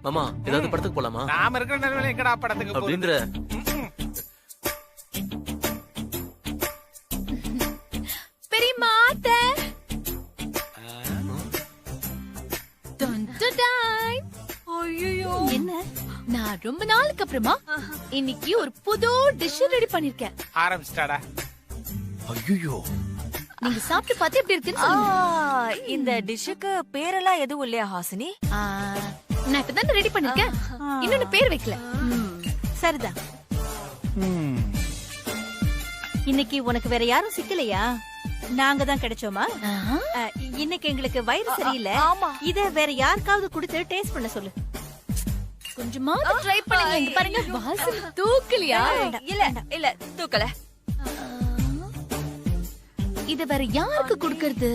மாமா ஏதாவது படத்துக்கு போலாமா? நாம இருக்கிற நேரம் எங்கடா படத்துக்கு அப்படின்ற பெரியம்மா அத்தை. ஐயோ என்ன, நான் ரொம்ப நாளுக்கு அப்புறமா இன்னைக்கு ஒரு புது டிஷ் ரெடி பண்ணிருக்கேன். ஆரம்பிச்சிட்டாடா. ஐயோ நீங்க சாப்பிட்டு பார்த்து எப்படி இருக்குன்னு சொல்லுங்க. இந்த டிஷ்ஷுக்கு பேரெல்லாம் எதுவும் இல்லையா ஹாசினி? நான் இப்பதான் ரெடி பண்ணிருக்கேன், இன்னொன்னு பேர் வைக்கல. சரிதான். இன்னைக்கு உனக்கு வேற யாரும் சிக்கலையா? நாங்க தான் கிடைச்சோமா? இன்னைக்கு எங்களுக்கு வயிறு சரியில்லை. இத வேற யாருக்காவது கொடுத்து டேஸ்ட் பண்ண சொல்லு. கொஞ்சமா ட்ரை பண்ணுங்க. இங்க பாருங்க, வாசனை தூக்கலையா? இல்ல இல்ல தூக்கல. இத வேற யாருக்கு கொடுக்கறது?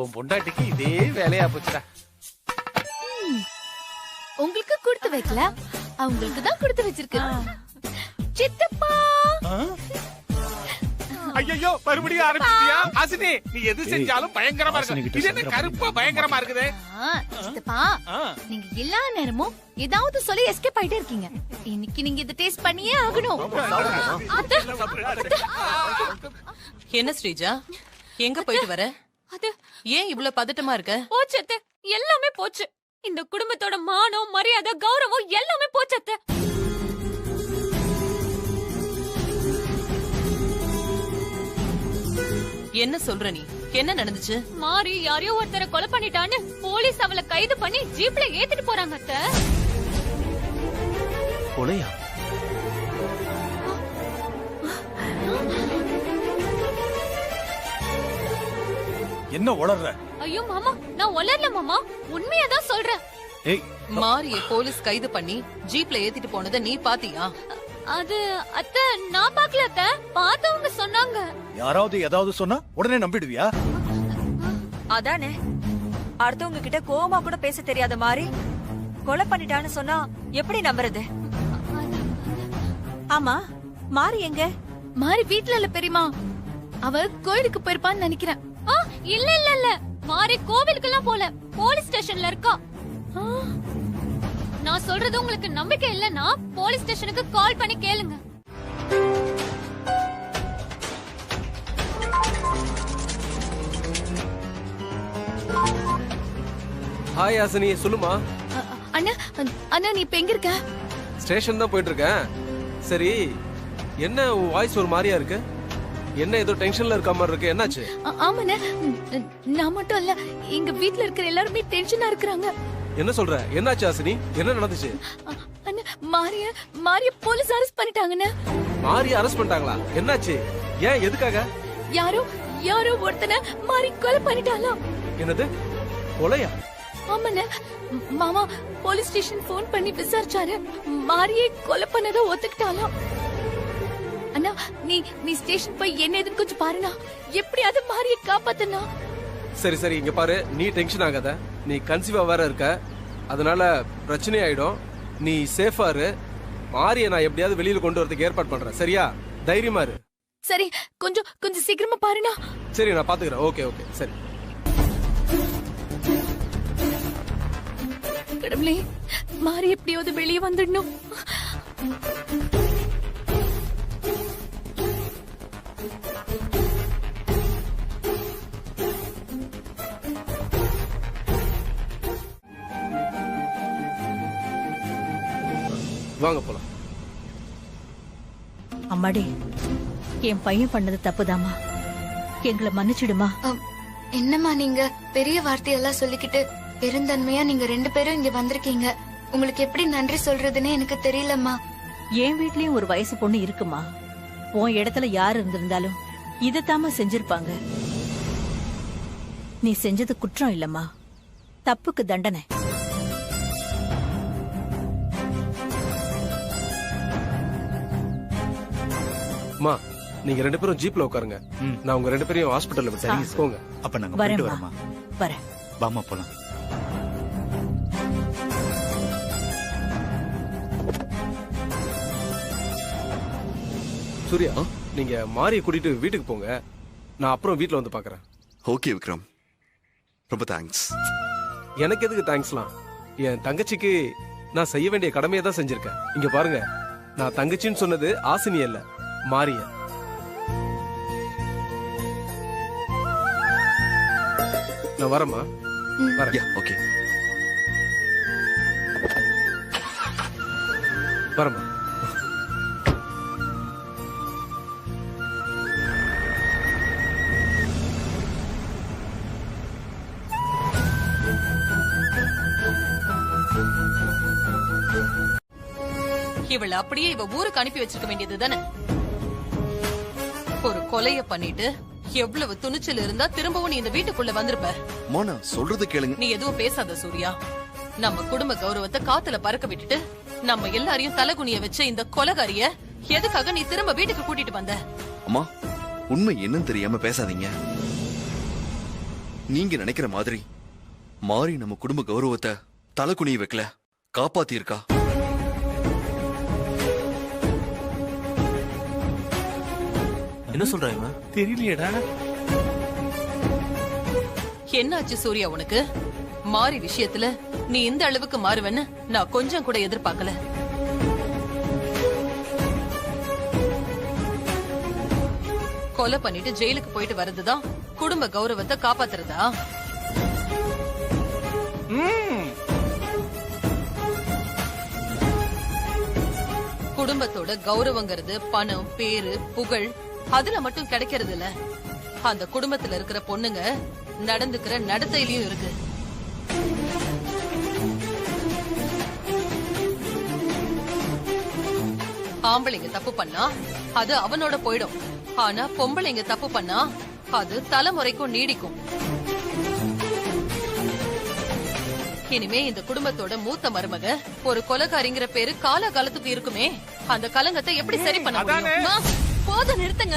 உன் பொண்டாட்டிக்கு இதே வேலையா போச்சுடா. உங்களுக்கு கொடுத்து வைக்கல, அவங்களுக்கு தான் கொடுத்து வச்சிருக்கு. சித்தப்பா. ஐயோ மறுபடியும் ஆரம்பிச்சிட்டியா? ஹாசினி நீ எது செஞ்சாலும் பயங்கரமா இருக்கு. இது என்ன கருப்பா பயங்கரமா இருக்குது? சித்தப்பா, நீங்க எல்லா நேரமும் ஏதாவது சொல்லி எஸ்கேப் ஆயிட்டே இருக்கீங்க. இன்னைக்கு நீங்க இத டேஸ்ட் பண்ணியே ஆகணும். என்ன ஸ்ரீஜா, எங்க போயிட்டு வர? அது ஏன் இவ்ளோ பதட்டமா இருக்க? போச்சு அத்தை, எல்லாமே போச்சு. இந்த குடும்பத்தோட மானம், மரியாதை, கௌரவம் எல்லாமே போச்சு அத்தை. என்ன சொல்ற நீ? என்ன நடந்துச்சு? மாறி யாரையோ ஒருத்தரை கொலை பண்ணிட்டான்னு போலீஸ் அவளை கைது பண்ணி ஜீப்ல ஏத்திட்டு போறாங்க அத்தை. கொலையா? என்ன உளர்ற? ஐயோ மாமா, நான் உளரல மாமா, உண்மையாதான் சொல்றேன். மாரிய போலீஸ் கைது பண்ணி ஜீப்ல ஏத்திட்டு போனதை நீ பாத்தியா? அது அத்தை, நான் பாக்கல அத்தை, பார்த்தவங்க சொன்னாங்க. யாராவது ஏதாவது சொன்னா உடனே நம்பிடுவியா? அதானே, அடுத்தவங்க கிட்ட கோவமா கூட பேச தெரியாத மாதிரி கொலை பண்ணிட்டான்னு சொன்னா எப்படி நம்புறது? ஆமா, மாறி எங்க? மாறி வீட்ல இல்ல பெரியமா, அவ கோயிலுக்கு போயிருப்பான்னு நினைக்கிறேன். இல்ல இல்ல இல்ல, மாறி கோவிலுக்கெல்லாம் போல, போலீஸ் ஸ்டேஷன்ல இருக்கா. நான் சொல்றது உங்களுக்கு நம்பிக்கை இல்லன்னா போலீஸ் ஸ்டேஷனுக்கு கால் பண்ணி கேளுங்க. ஹாய் ஹாசினி, சொல்லுமா. அண்ணா, அண்ணா நீ இப்ப எங்க இருக்க? ஸ்டேஷன் தான் போயிட்டு இருக்கேன். சரி, என்ன உன் வாய்ஸ் ஒரு மாதிரியா இருக்கு? என்ன ஏதோ டென்ஷன்ல இருக்க மாதிரி இருக்கு, என்னாச்சு? ஆமாண்ணே, நான் மட்டும் இல்ல, எங்க வீட்ல இருக்கிற எல்லாருமே டென்ஷனா இருக்கிறாங்க. என்ன சொல்ற? என்னாச்சு ஹாசினி? என்ன நடந்துச்சு? அண்ணா, மாரிய போலீஸ் அரெஸ்ட் பண்ணிட்டாங்கண்ணே. மாரிய அரெஸ்ட் பண்ணிட்டாங்களா? என்னாச்சு? ஏன், எதுக்காக? யாரோ ஒருத்தனை மாரி கொலை பண்ணிட்டாலாம். என்னது, கொலையா? ஆமாண்ணே, மாமா போலீஸ் ஸ்டேஷன் போன் பண்ணி விசாரிச்சாரு, மாரியை கொலை பண்ணத ஒத்துக்கிட்டாலாம். அண்ணா, நீ ஸ்டேஷன் போய் என்ன ஏதுன்னு கொஞ்சம் பாருண்ணா, எப்படியாவது மாரியை காப்பாத்தனா. சரி சரி, இங்க பாரு, நீ டென்ஷன் ஆகாத. நீ கன்சீவா வேற இருக்க, அதனால பிரச்சனை ஆயிடும். நீ சேஃபா இரு. மாரிய நான் எப்படியாவது வெளியில கொண்டு வரதுக்கு ஏற்பாடு பண்றேன், சரியா? தைரியமா இரு. சரி, கொஞ்சம் சீக்கிரமா பாருண்ணா. சரி, நான் பாத்துக்கிறேன். ஓகே ஓகே, சரி. கடவுளே, மாரி எப்படியாவது வெளியே வந்துடணும். வாங்க போலாம். அம்மாடி, என் பையன் பண்ணது தப்புதாமா, எங்களை மன்னிச்சிடுமா. என்னம்மா நீங்க பெரிய வார்த்தையெல்லாம் சொல்லிக்கிட்டு பெருந்தன்மையா நீங்க 2 பேரும் இங்க வந்திருக்கீங்க. உங்களுக்கு எப்படி நன்றி சொல்றதுன்னு எனக்கு தெரியலம்மா. என் வீட்லயும் ஒரு வயசு பொண்ணு இருக்குமா. உன் இடத்துல யாரு இருந்திருந்தாலும் இதத்தாம செஞ்சிருப்பாங்க. நீ செஞ்சது குற்றம் இல்லம்மா, தப்புக்கு தண்டனை. அம்மா, நீங்க 2 பேரும் ஜீப்ல உட்காருங்க. நான் உங்க 2 பேரையும் ஹாஸ்பிடல்ல விட்டேன், போங்க. அப்ப நாங்க போயிட்டு வரோமா? வரேன். வாமா போலாம். சூர்யா, நீங்க மாரியை கூட்டிட்டு வீட்டுக்கு போங்க. நான் அப்புறம் வீட்ல வந்து பாக்குறேன். ஓகே விக்ரம், ரொம்ப தேங்க்ஸ். எனக்கு எதுக்கு தேங்க்ஸ்லாம்? என் தங்கச்சிக்கு நான் செய்ய வேண்டிய கடமையை தான் செஞ்சிருக்கேன். இங்க பாருங்க, நான் தங்கச்சின்னு சொன்னது ஆசினி அல்ல, மாரிய. நான் வரேம்மா. வரேன். ஓகே, வரேம்மா. இவள அப்படியே இவ ஊருக்கு அனுப்பி வச்சிருக்க வேண்டியது தானே. ஒரு கொலைய பண்ணிட்டு எவ்வளவு துணிச்சல் இருந்தா திரும்பவும் நீ இந்த வீட்டுக்குள்ள வந்திருப்ப. மோனா சொல்றது கேளுங்க. நீ எதுவும் பேசாத சூர்யா. நம்ம குடும்ப கௌரவத்தை காத்துல பறக்க விட்டுட்டு நம்ம எல்லாரையும் தலைகுனிய வச்ச இந்த கொலைகாரிய எதுக்காக நீ திரும்ப வீட்டுக்கு கூட்டிட்டு வந்த? அம்மா, உண்மை என்னன்னு தெரியாம பேசாதீங்க. நீங்க நினைக்கிற மாதிரி மாறி நம்ம குடும்ப கௌரவத்தை தலைகுனிய வைக்கல, காப்பாத்தி இருக்கா. என்ன சொல்றாங்க? தெரியலையடா. என்னாச்சு சூர்யா உனக்கு? மாறி விஷயத்துல நீ இந்த அளவுக்கு மாறுவேன்னு நான் கொஞ்சம் கூட எதிர்பார்க்கல. கொலை பண்ணிட்டு ஜெயிலுக்கு போயிட்டு வர்றதுதான் குடும்ப கௌரவத்தை காப்பாத்துறதா? குடும்பத்தோட கௌரவங்கிறது பணம், பேரு, புகழ் அதுல மட்டும் கிடைக்கிறது இல்ல. அந்த குடும்பத்துல இருக்கிற பொண்ணுங்க நடந்துக்கிற நடத்தையிலயும் இருக்கு. ஆம்பளைங்க தப்பு பண்ணா அது அவனோட போயிடும். ஆனா பொம்பளைங்க தப்பு பண்ணா அது தலைமுறைக்கும் நீடிக்கும். இனிமே இந்த குடும்பத்தோட மூத்த மருமக ஒரு கொலைகாரிங்கிற பேரு காலகாலத்துக்கு இருக்குமே. அந்த கலங்கத்தை எப்படி சரி பண்ண முடியும்? போதும், நிறுத்துங்க.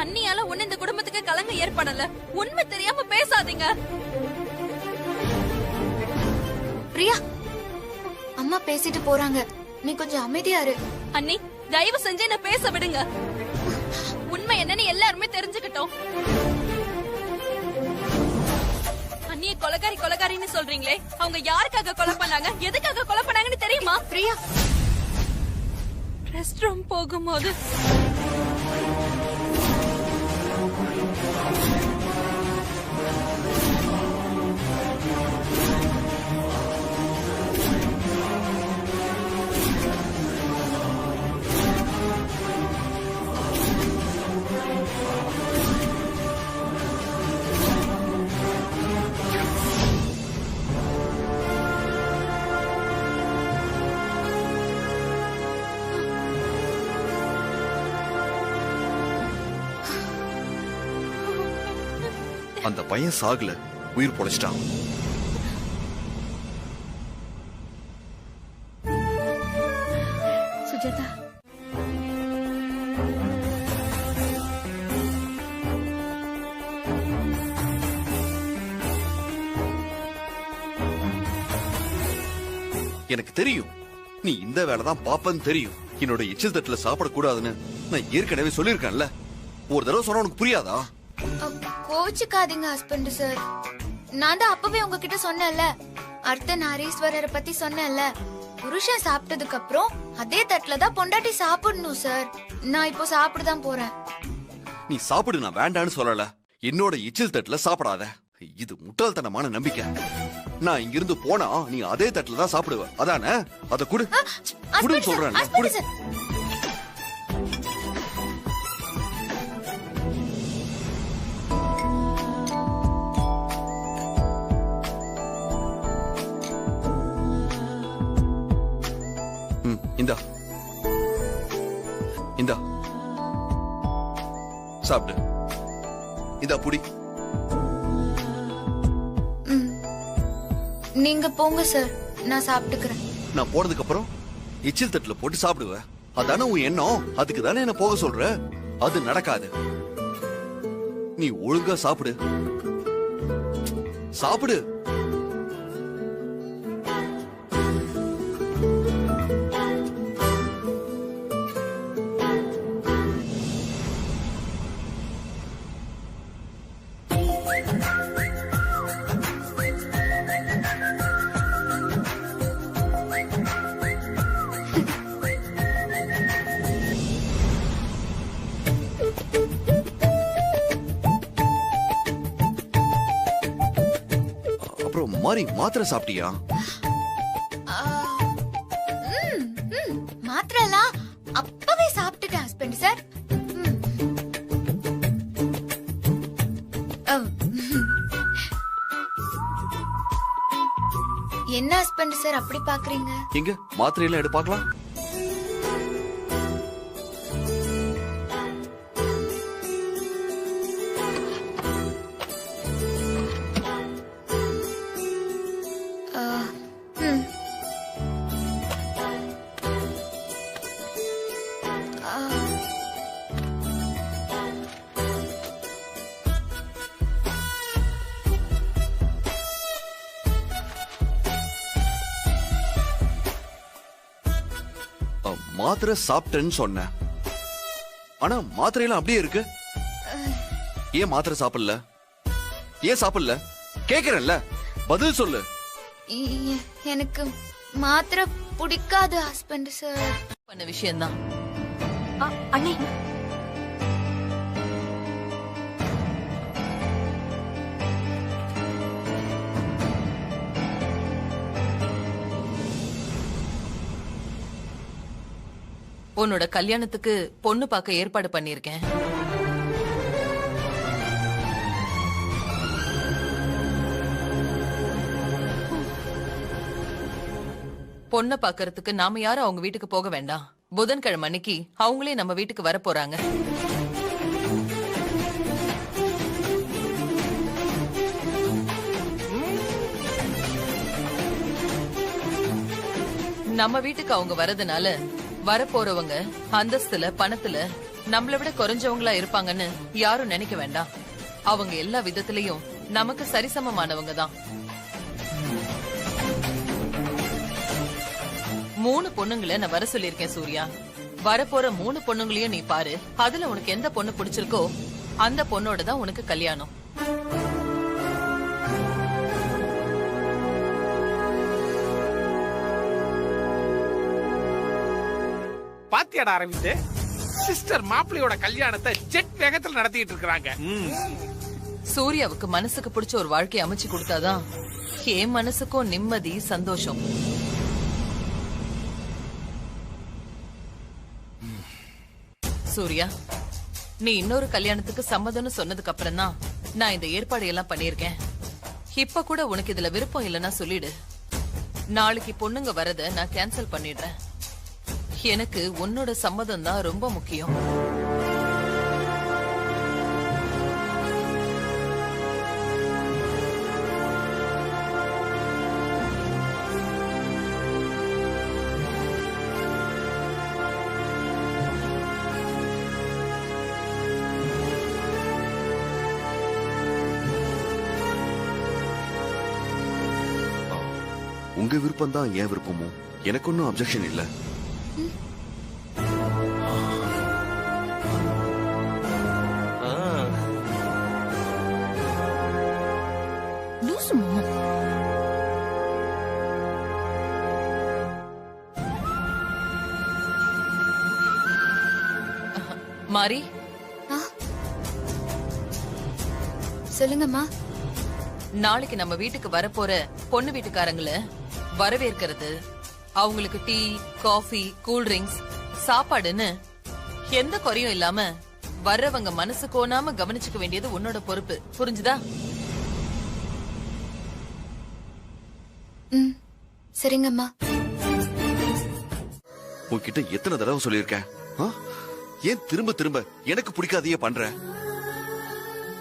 அண்ணியால ஒண்ணு இந்த குடும்பத்துக்கு கலங்க ஏற்படல. உண்மை தெரியாம பேசாதீங்க. பிரியா, அம்மா பேசிட்டு போறாங்க, நீ கொஞ்சம் அமைதியா இரு. அண்ணி, தயவு செஞ்சு என்ன பேச விடுங்க. உண்மை என்னன்னு எல்லாருமே தெரிஞ்சுக்கிட்டோம். அண்ணிய கொலைகாரி கொலைகாரின்னு சொல்றீங்களே, அவங்க யாருக்காக கொலை பண்ணாங்க, எதுக்காக கொலை பண்ணாங்கன்னு தெரியுமா? பிரியா, ரெஸ்ட் ரூம் போகும்போது அந்த பையன் சாகல, உயிர் பொழைச்சிட்டான். சுஜாதா, எனக்கு தெரியும் நீ இந்த வேலைதான் பாப்பன்னு தெரியும். என்னோட எச்சில் தட்டுல சாப்பிடக்கூடாதுன்னு நான் ஏற்கனவே சொல்லியிருக்கேன்ல. ஒரு தடவை சொன்னா உனக்கு புரியாதா? கோச்சுக்காதீங்க ஹஸ்பண்ட் சார். நான் தான் அப்பவே உங்ககிட்ட சொன்னேன்ல, அர்த்த நாரீஸ்வரரை பத்தி சொன்னேன்ல. புருஷன் சாப்பிட்டதுக்கு அப்புறம் அதே தட்டுல தான் பொண்டாட்டி சாப்பிடணும் சார். நான் இப்போ சாப்பிடதான் போறேன். நீ சாப்பிடு, நான் வேண்டான்னு சொல்லல. என்னோட எச்சில் தட்டுல சாப்பிடாத. இது முட்டாள்தனமான நம்பிக்கை. நான் இங்கிருந்து போனா நீ அதே தட்டுல தான் சாப்பிடுவ, அதானே? அத குடு குடுன்னு சொல்றேன். குடு. இந்தா இந்தா சாப்பிடு. இந்தா புடி. நீங்க போங்க சார், நான் சாப்பிட்டுக்கிறேன். நான் போனதுக்கு அப்புறம் எச்சில் தட்டுல போட்டு சாப்பிடுவேன், அதானே உன் எண்ணம்? அதுக்கு தானே என்ன போக சொல்ற? அது நடக்காது. நீ ஒழுங்கா சாப்பிடு. சாப்பிடு. அப்புறம் மாறி மாத்திரை சாப்பிட்டியா? மாத்திரலாம் அப்பவே சாப்பிட்டுட்டேன் ஹஸ்பண்ட் சார். என்ன ஹஸ்பண்ட் சார் அப்படி பாக்குறீங்க? எங்க மாத்திரையெல்லாம் எடு பார்க்கலாம். மாத்திரை சாப்பிட்டேன்னு சொன்னேன், ஆனா மாத்திரையெல்லாம் அப்படியே இருக்கு. ஏன் மாத்திரை சாப்பிடல? ஏன் சாப்பிடல கேக்குறேன்ல, பதில் சொல்லு. எனக்கு மாத்திரை பிடிக்காது ஹஸ்பண்ட் சார். பண்ண விஷயம்தான். அண்ணே உன்னோட கல்யாணத்துக்கு பொண்ணு பார்க்க ஏற்பாடு பண்ணிருக்கேன். பொண்ணை பாக்கறதுக்கு நாம யாரும் அவங்க வீட்டுக்கு போக வேண்டாம். புதன்கிழமை அன்னைக்கு அவங்களே நம்ம வீட்டுக்கு வர போறாங்க. நம்ம வீட்டுக்கு அவங்க வரதுனால வரப்போறவங்க அந்தஸ்துல பணத்துல நம்மள விட குறைஞ்சவங்களா இருப்பாங்கன்னு யாரும் நினைக்க வேண்டாம். அவங்க எல்லா விதத்திலையும் நமக்கு சரிசமமானவங்க தான். 3 பொண்ணுங்களை நான் வர சொல்லிருக்கேன் சூர்யா. வரப்போற 3 பொண்ணுங்களையும் நீ பாரு. அதுல உனக்கு எந்த பொண்ணு பிடிச்சிருக்கோ அந்த பொண்ணோட தான் உனக்கு கல்யாணம். பாத்தியாடா அரவிந்த், சிஸ்டர் மாப்பிள்ளையோட கல்யாணத்தை ஜெட் வேகத்துல நடத்திட்டு இருக்காங்க. சூர்யாவுக்கு மனசுக்கு பிடிச்ச ஒரு வாழ்க்கையை அமைச்சு கொடுத்தாதான் என் மனசுக்கும் நிம்மதி சந்தோஷம். சூர்யா, நீ இன்னொரு கல்யாணத்துக்கு சம்மதம்னு சொன்னதுக்கு அப்புறம் தான் நான் இந்த ஏற்பாடு எல்லாம் பண்ணிருக்கேன். இப்ப கூட உனக்கு இதுல விருப்பம் இல்லைன்னா சொல்லிடு. நாளைக்கு பொண்ணுங்க வரத நான் கேன்சல் பண்ணிடுறேன். எனக்கு உன்னோட சம்மதம் தான் ரொம்ப முக்கியம். உங்க விருப்பம் தான் என் விருப்பமும். எனக்கு ஒன்னும் அப்செக்ஷன் இல்ல. மாரி, சொல்லுங்கம்மா. நாளைக்கு நம்ம வீட்டுக்கு வரப்போற பொண்ணு வீட்டுக்காரங்கள வரவேற்கிறது, அவங்களுக்கு டீ, காஃபி, கூல் ட்ரிங்க்ஸ், சாப்பாடுன்னு எந்த குறையும் இல்லாம வர்றவங்க மனசு கோணாம கவனிச்சுக்க வேண்டியது உன்னோட பொறுப்பு. புரிஞ்சுதா? சரிங்கம்மா. உன்கிட்ட எத்தனை தடவை சொல்லியிருக்கேன், ஏன் திரும்ப திரும்ப எனக்கு பிடிக்காதையே பண்ற?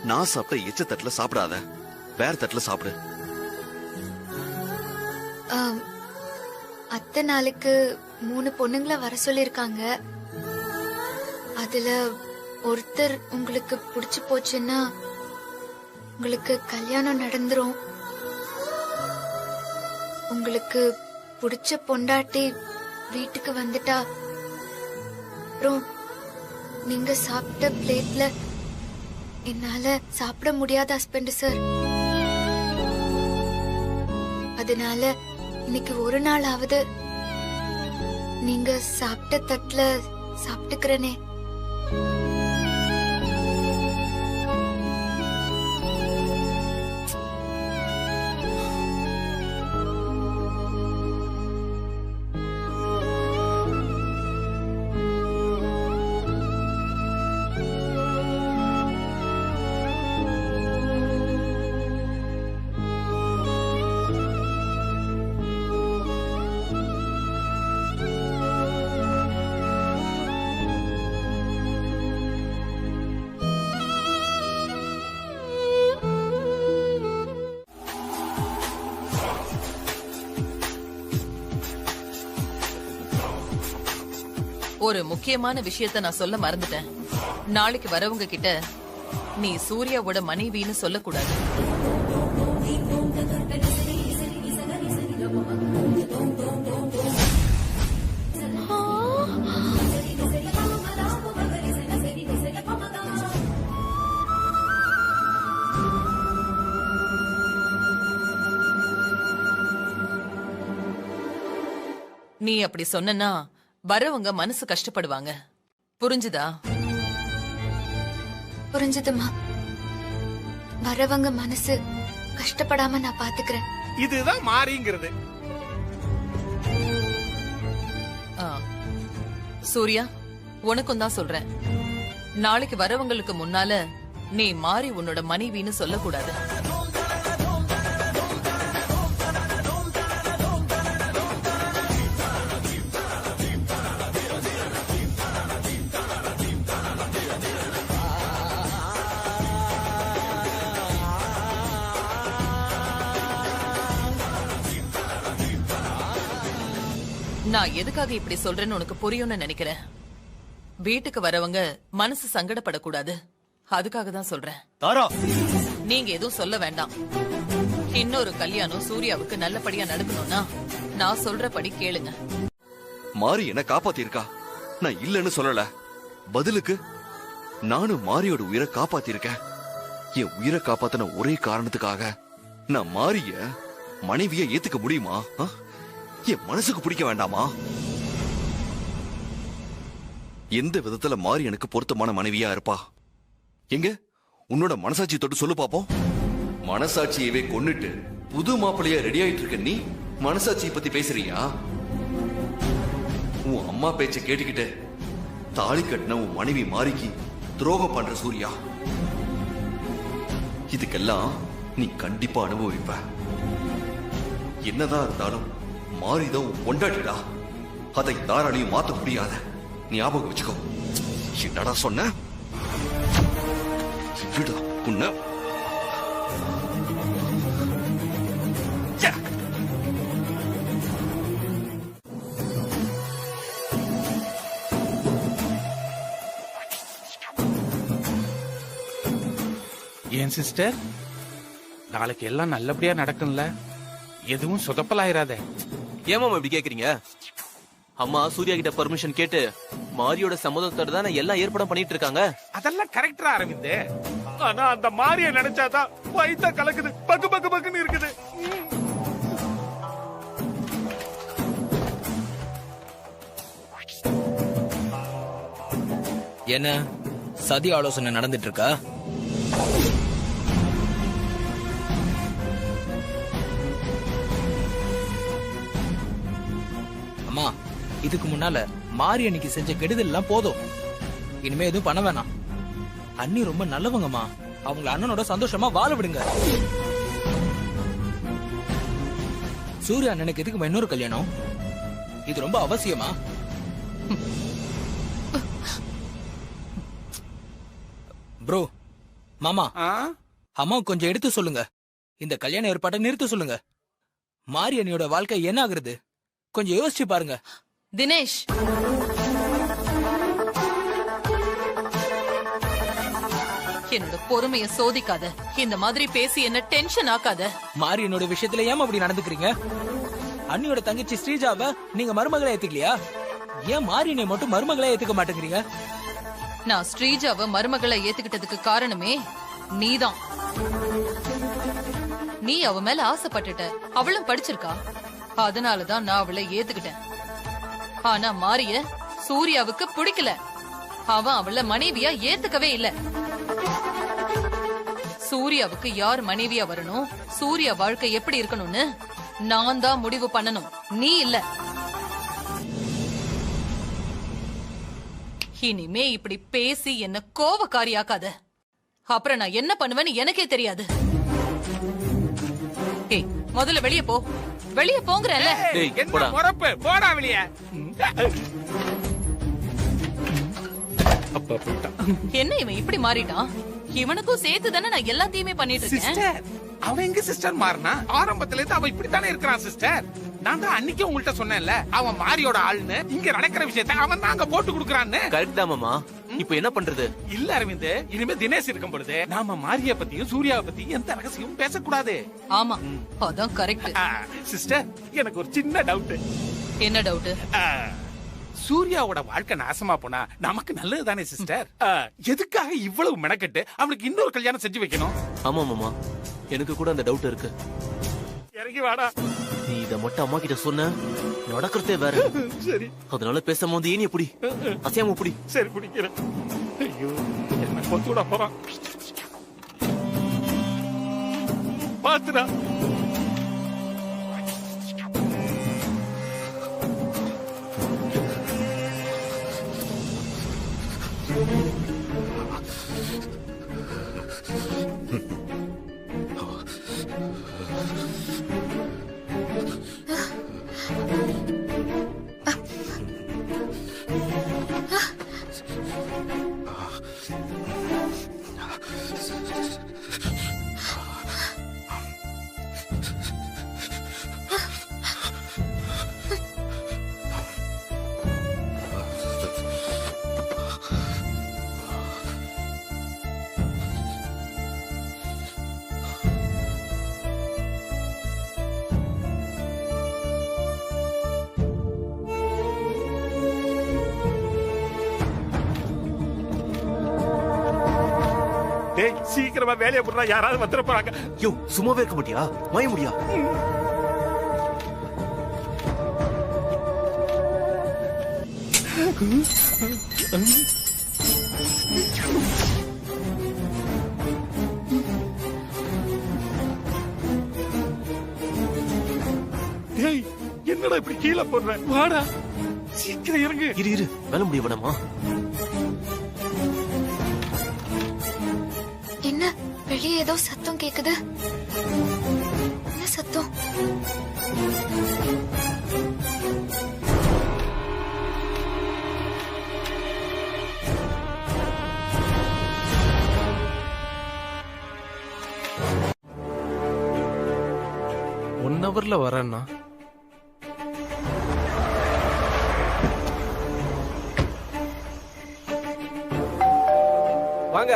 நான் சாப்பிட்ட எச்ச தட்டுல சாப்பிடாத, வேற தட்டுல சாப்பிடு. அத்தை நாளுக்கு 3 பொண்ணுங்களை வர சொல்லிருக்காங்க. அதுல ஒருத்தர் உங்களுக்கு பிடிச்சு போச்சுன்னா உங்களுக்கு கல்யாணம் நடந்துரும். உங்களுக்கு பிடிச்ச பொண்டாட்டி வீட்டுக்கு வந்துட்டா அப்புறம் நீங்க சாப்பிட்ட பிளேட்ல என்னால சாப்பிட முடியாத ஹஸ்பண்ட் சார். அதனால இன்னைக்கு ஒரு நாள் ஆகுது நீங்க சாப்பிட்ட தட்டுல சாப்பிட்டுக்கிறனே. ஒரு முக்கியமான விஷயத்த நான் சொல்ல மறந்துட்டேன். நாளைக்கு வரவங்க கிட்ட நீ சூர்யாவோட மனைவின்னு சொல்லக்கூடாது. நீ அப்படி சொன்னா வரவங்க மனசு கஷ்டப்படுவாங்க. புரிஞ்சுதா? புரிஞ்சுதுமா. வரவங்க மனசு கஷ்டப்படாம நான் பாத்துக்கிறேன். இதுதான் மாறிங்கிறது. சூர்யா, உனக்கும் தான் சொல்றேன். நாளைக்கு வரவங்களுக்கு முன்னால நீ மாறி உன்னோட மனைவின்னு சொல்லக்கூடாது. நான் எதுக்காக இப்படி சொல்றேன்னு உனக்கு புரியும்னு நினைக்கிறேன். வீட்டுக்கு வரவங்க மனசு சங்கடப்படக்கூடாது, அதுக்காக தான் சொல்றேன். தாரா, நீங்க எதுவும் சொல்ல வேண்டாம். இன்னொரு கல்யாணம் சூர்யாவுக்கு நல்லபடியா நடக்கணும்னா நான் சொல்றபடி கேளுங்க. மாறி என்ன காப்பாத்திருக்கா, நான் இல்லன்னு சொல்லல. பதிலுக்கு நானும் மாரியோட உயிரை காப்பாத்திருக்கேன். என் உயிரை காப்பாத்தின ஒரே காரணத்துக்காக நான் மாரிய மனைவியை ஏத்துக்க முடியுமா? என் மனசுக்கு பிடிக்க வேண்டாமா? எந்த விதத்துல மாறி எனக்கு பொருத்தமான மனைவியா இருப்பா? எங்க உன்னோட மனசாட்சி தொட்டு சொல்லு பாப்போம். மனசாட்சியவே கொன்னுட்டு புது மாப்பிள்ளையா ரெடி ஆயிட்டு இருக்க நீ மனசாட்சியை பத்தி பேசுறியா? உன் அம்மா பேச்ச கேட்டுக்கிட்டு தாலி கட்டின உன் மனைவி மாறிக்கு துரோகம் பண்ற சூர்யா, இதுக்கெல்லாம் நீ கண்டிப்பா அனுபவிப்ப. என்னதான் இருந்தாலும் மாறிதான் உன் பொண்டாட்டிடா, அதை யாராலையும் மாத்த முடியாத. ஞாபகம் வச்சுக்கோ. என்னடா சொன்ன? விடா உன்ன. ஏன் சிஸ்டர், நாளைக்கு எல்லாம் நல்லபடியா நடக்கும்ல? எதுவும் சொதப்பலாயிராத. ஏமா இப்படி கேக்குறீங்க? அம்மா சூர்யா கிட்ட பர்மிஷன் கேட்டு மாரியோட சம்மதத்தோட தான் எல்லாம் ஏற்பாடு பண்ணிட்டு இருக்காங்க. அதெல்லாம் கரெக்டா அரவிந்த். ஆனா அந்த மாரிய நினைச்சாதான் வயித்தா கலக்குது, பக்கு பக்கு பக்குன்னு இருக்குது. என்ன சதி ஆலோசனை நடந்துட்டு இருக்கா? அம்மா, இதுக்கு முன்னால மாரி அன்னைக்கு செஞ்ச கெடுதல் எல்லாம் போதும். இனிமே எதுவும் பண்ண வேணாம். அண்ணி ரொம்ப நல்லவங்கம்மா, அவங்க அண்ணனோட சந்தோஷமா வாழ விடுங்க. சூர்யா அண்ணனுக்கு எதுக்கு இன்னொரு கல்யாணம்? இது ரொம்ப அவசியமா? ப்ரோ, மாமா, அம்மா கொஞ்சம் எடுத்து சொல்லுங்க. இந்த கல்யாண ஏற்பாட்டை நிறுத்த சொல்லுங்க. மாரி அண்ணியோட வாழ்க்கை என்ன ஆகுறது கொஞ்சம் யோசிச்சு பாருங்க. தினேஷ், என்னோட பொறுமைய சோதிக்காத. இந்த மாதிரி பேசி என்ன டென்ஷன் ஆக்காத. மாரி என்னோட விஷயத்துல ஏன் அப்படி நடந்துக்கிறீங்க? அண்ணியோட தங்கச்சி ஸ்ரீஜாவை நீங்க மருமகளை ஏத்துக்கலையா? ஏன் மாரினை மட்டும் மருமகளை ஏத்துக்க மாட்டேங்கிறீங்க? நான் ஸ்ரீஜாவை மருமகளை ஏத்துக்கிட்டதுக்கு காரணமே நீதான். நீ அவ மேல ஆசைப்பட்டுட்ட, அவளும் படிச்சிருக்கா, அதனாலதான் நான் அவளை ஏத்துக்கிட்டேன். ஆனா மாரிய சூர்யாவுக்கு பிடிக்கல, அவன் அவளை மனைவியா ஏத்துக்கவே இல்ல. சூர்யாவுக்கு யார் மனைவியா வரணும், சூர்யா வாழ்க்கை எப்படி இருக்கணும்னு நான் தான் முடிவு பண்ணணும், நீ இல்ல. இனிமே இப்படி பேசி என்ன கோவக்காரியாக்காத, அப்புறம் நான் என்ன பண்ணுவேன்னு எனக்கே தெரியாது. ஏய், முதல்ல வெளியே போ, வெளியே போங்கறல. என்ன முறப்பு, போடா வெளியே. என்ன இவன் இப்படி மாறிட்டான்? இவனுக்கும் சேர்த்து தானே நான் எல்லாத்தையுமே பண்ணிட்டு இருக்கேன். சிஸ்டர், அவன் எங்க சிஸ்டர் மாறினா? ஆரம்பத்துல இருந்து அவன் இப்படித்தானே இருக்கிறான் சிஸ்டர். நான் தான் அன்னைக்கு உங்கள்ட்ட சொன்னேன்ல, அவன் மாரியோட ஆளுன்னு. இங்க நடக்கிற விஷயத்தை அவன் தான் அங்க போட்டு குடுக்கறான்னு. கரெக்ட் தான் மாமா. இப்போ என்ன பண்றது? இல்ல அரவிந்த், இனிமே தினேஷ் இருக்கும் பொழுது நாம மாரிய பத்தியும் சூர்யாவை பத்தியும் எந்த ரகசியமும் பேசக்கூடாது. ஆமா, அதான் கரெக்ட். சிஸ்டர், எனக்கு ஒரு சின்ன டவுட். என்ன டவுட்? சூர்யாவோட வாழ்க்கை நாசமா போனா நமக்கு நல்லது தானே சிஸ்டர்? எதுக்காக இவ்வளவு மெனக்கெட்டு அவனுக்கு இன்னொரு கல்யாணம் செஞ்சு வைக்கணும்? ஆமா மாமா, எனக்கு கூட அந்த டவுட் இருக்கு. இறங்கி வாடா. நீ இத மட்டும் அம்மா கிட்ட சொன்ன, நடக்கிறதே வேற. சரி, அதனால பேசாம வந்து ஏன் எப்படி அசையாம எப்படி? சரி, பிடிக்கிறேன். ஐயோ, என்ன கொத்துடா போறான். பாத்துடா. டேய், சீக்கிரமா வேலையை போடுறா, யாராவது வந்துட போறாங்க. யோ, சும்மாவே இருக்க மாட்டியா? மய முடியா? டேய், என்னடா இப்படி கீழே போடுற? வாடா, சீக்கிரம் இறங்கு. இரு, வேலை முடிய வேணாமா? என்ன வெளியே ஏதோ சத்தம் கேக்குது? என்ன சத்தம்? ஒன் ஹவர்ல வரேன்னா வாங்க.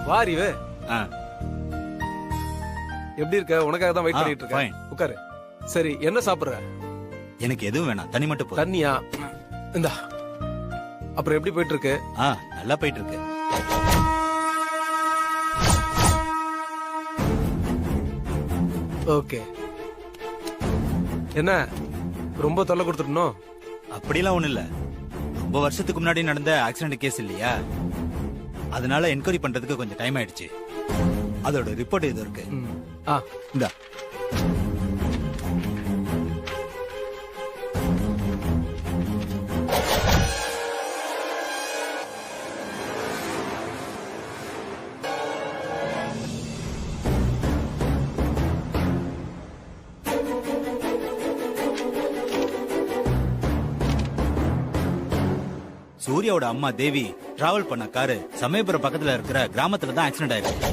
வாரிவே எப்படி இருக்க? உனக்காக தான் வெயிட் பண்ணிட்டு இருக்கேன். உட்காரு. சரி, என்ன சாப்பிடுற? எனக்கு எதுவும் வேணாம், தண்ணி மட்டும் போதும். தண்ணியா? இந்தா. அப்புறம் எப்படி போயிட்டு இருக்கு? நல்லா போயிட்டு இருக்கு. ஓகே. என்ன ரொம்ப தொல்லை கொடுத்துடணும்? அப்படிலாம் ஒண்ணு இல்ல. ரொம்ப வருஷத்துக்கு முன்னாடி நடந்த ஆக்சிடென்ட் கேஸ் இல்லையா, அதனால என்கொயரி பண்றதுக்கு கொஞ்சம் டைம் ஆயிடுச்சு. அதோட ரிப்போர்ட் இது இருக்கு. இந்தா. சூர்யாவோட அம்மா தேவி டிராவல் பண்ண காரு சமயபுரம் பக்கத்துல இருக்கிற கிராமத்துல தான் ஆக்சிடென்ட் ஆயிருக்கு.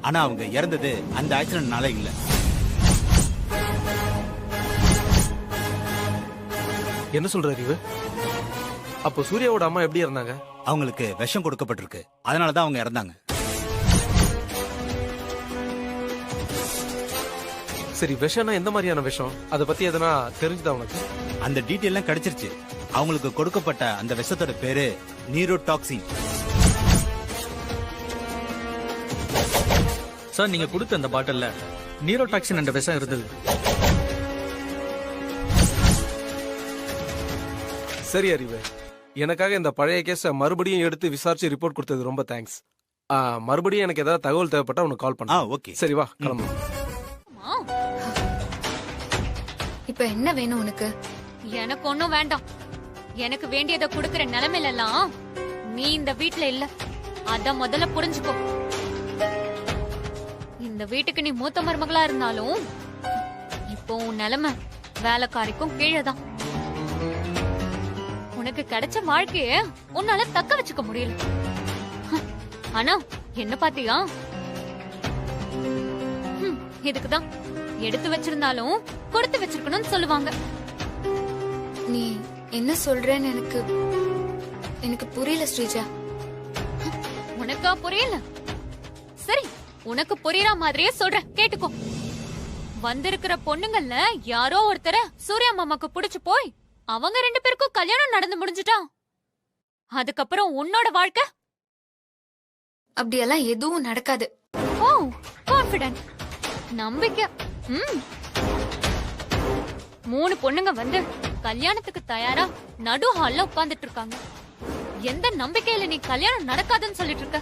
ஆனா அவங்க இறந்தது அந்த ஆக்சிடென்ட்னால இல்ல. என்ன சொல்ற அறிவு? அப்போ சூர்யாவோட அம்மா எப்படி இறந்தாங்க? அவங்களுக்கு விஷம் கொடுக்கப்பட்டிருக்கு, அதனாலதான் அவங்க இறந்தாங்க. சரி விஷம்னா எந்த மாதிரியான விஷம்? அதை பத்தி எதனா தெரிஞ்சுதா உனக்கு? அந்த டீட்டெயிலாம் கிடைச்சிருச்சு. அவங்களுக்கு கொடுக்கப்பட்ட அந்த விஷத்தோட பேரு நீரோடாக்சின். சார், நீங்க கொடுத்த அந்த பாட்டில்ல நீரோடாக்சின் என்ற விஷம் இருந்தது. சரி அறிவு, எனக்காக இந்த பழைய கேஸ மறுபடியும் எடுத்து விசாரிச்சு ரிப்போர்ட் கொடுத்தது ரொம்ப தேங்க்ஸ். மறுபடியும் எனக்கு ஏதாவது தகவல் தேவைப்பட்டா உனக்கு கால் பண்ண. ஓகே. சரி வா கிளம்பு. இப்ப என்ன வேணும் உனக்கு? எனக்கு ஒண்ணும் வேண்டாம். எனக்கு வேண்டியதை குடுக்கற நிலைமையில எல்லாம் நீ இந்த வீட்ல இல்ல. அத முதல்ல புரிஞ்சுக்கோ. இந்த வீட்டுக்கு நீ மூத்த மருமகளா இருந்தாலும் இப்போ உன் நிலைமை வேலைக்காரிக்கும் கீழேதான். உனக்கு கிடைச்ச வாழ்க்கைய உன்னால தக்க வச்சுக்க முடியல. ஆனா என்ன பாத்தியா? இதுக்குதான் எடுத்து வச்சிருந்தாலும் கொடுத்து வச்சிருக்கணும்னு சொல்லுவாங்க. நீ என்ன சொல்றேன்னு எனக்கு புரியல ஸ்ரீஜா. உனக்கா புரியல? சரி, உனக்கு புரியற மாதிரியே சொல்றேன், கேட்டுக்கோ. வந்திருக்கிற பொண்ணுங்கள்ல யாரோ ஒருத்தர சூர்யா மாமாக்கு புடிச்சு போய் அவங்க 2 பேருக்கும் கல்யாணம் நடந்து முடிஞ்சுட்டா. அதுக்கப்புறம் உன்னோட வாழ்க்கை அப்படியெல்லாம் எதுவும் நடக்காது. ஓ, கான்ஃபிடென்ட், நம்பிக்கை. 3 பொண்ணுங்க வந்து கல்யாணத்துக்கு தயாரா நடு ஹால்ல உட்கார்ந்துட்டு இருக்காங்க. எந்த நம்பிக்கையில நீ கல்யாணம் நடக்காதுன்னு சொல்லிட்டு இருக்க?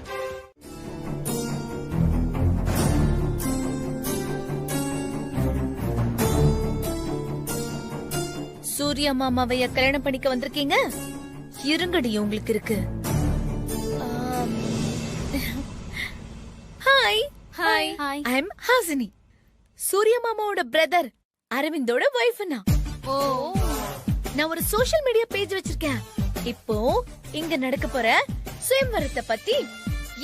சூர்யா மாமாவைய கல்யாணம் பண்ணிக்க வந்திருக்கீங்க? இருங்கடி, உங்களுக்கு இருக்கு. ஹாய் ஹாய், ஐ அம் ஹாசினி, சூர்யா மாமாவோட பிரதர் அரவிந்தோட வைஃப். நான் ஒரு சோஷியல் மீடியா பேஜ் வச்சிருக்கேன். இப்போ இங்க நடக்க போற சுயம்வரத்தை பத்தி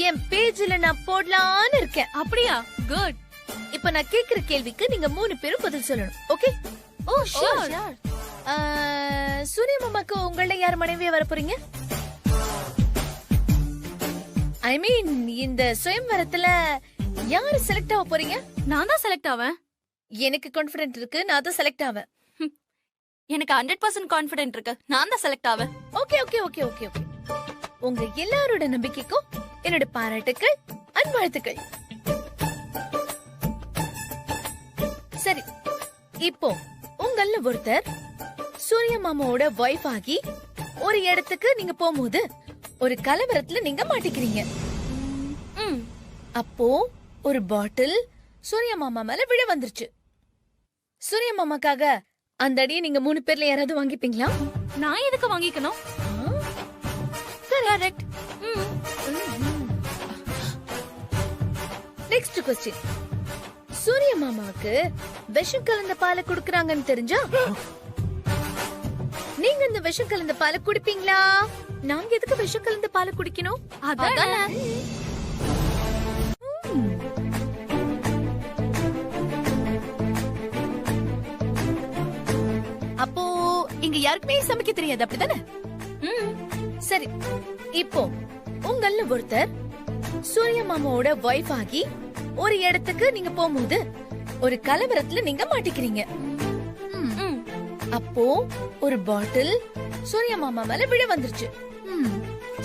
என் பேஜ்ல நான் போடலான்னு இருக்கேன். அப்படியா? குட். இப்போ நான் கேக்குற கேள்விக்கு நீங்க 3 பேரும் பதில் சொல்லணும். ஓகே? ஓ ஷூர். சூர்யா மாமாக்கு உங்கள யார் மனைவியா வர போறீங்க? ஐ மீன், இந்த சுயம்வரத்துல யாரு செலக்ட் ஆக போறீங்க? நான் தான் செலக்ட் ஆவேன். எனக்கு கான்ஃபிடென்ட் இருக்கு, நான் தான் செலக்ட் ஆவேன். எனக்கு 100% கான்ஃபிடென்ட் இருக்கு, நான் தான் செலக்ட் ஆவேன். Okay okay okay okay okay. உங்க எல்லாரோட நம்பிக்கைக்கும் என்னோட பாராட்டுக்கள், அன்பாழ்த்துக்கள். சரி, இப்போ உங்கள ஒருத்தர் சூர்யா மாமாவோட வைஃப் ஆகி ஒரு இடத்துக்கு நீங்க போகும்போது ஒரு கலவரத்துல நீங்க மாட்டிக்கிறீங்க. அப்போ ஒரு பாட்டில் சூர்யா மாமா மேல விழ வந்துருச்சு. சூர்யா மாமாக்காக அந்த அடியை நீங்க 3 பேர்ல யாராவது வாங்கிப்பீங்களா? நான் எதுக்கு வாங்கிக்கணும்? கரெக்ட். Next question. சூர்யா மாமாவுக்கு விஷம் கலந்த பாலை குடுக்கறாங்கன்னு தெரிஞ்சா நீங்க இந்த விஷம் கலந்த பாலை குடிப்பீங்களா? நாங்க எதுக்கு விஷம் கலந்த பாலை குடிக்கணும்? அதானே. அப்போ இங்க யாருக்குமே சமைக்க தெரியாது, அப்படிதானே? சரி, இப்போ உங்கள ஒருத்தர் சூர்யா மாமாவோட வைஃப் ஆகி ஒரு இடத்துக்கு நீங்க போகும்போது ஒரு கலவரத்துல நீங்க மாட்டிக்கிறீங்க. அப்போ ஒரு பாட்டில் சூர்யா மாமா மேல விழ வந்துருச்சு.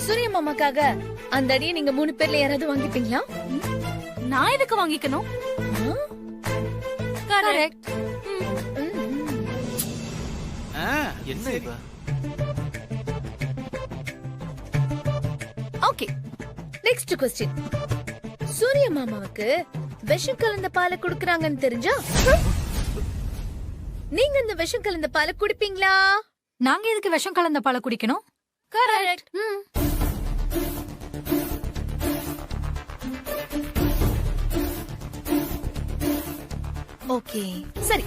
சூர்யா மாமாக்காக அந்த அடியை நீங்க 3 பேர்ல யாராவது வாங்கிப்பீங்களா? நான் எதுக்கு வாங்கிக்கணும்? கரெக்ட். என்ன இப்ப? Okay, next question. சூர்யா மாமாவுக்கு விஷம் கலந்த பாலை குடுக்கறாங்கன்னு தெரிஞ்சா நீங்க இந்த விஷம் கலந்த பாலை குடிப்பீங்களா? நாங்க எதுக்கு விஷம் கலந்த பாலை குடிக்கணும்? கரெக்ட். ஓகே, சரி,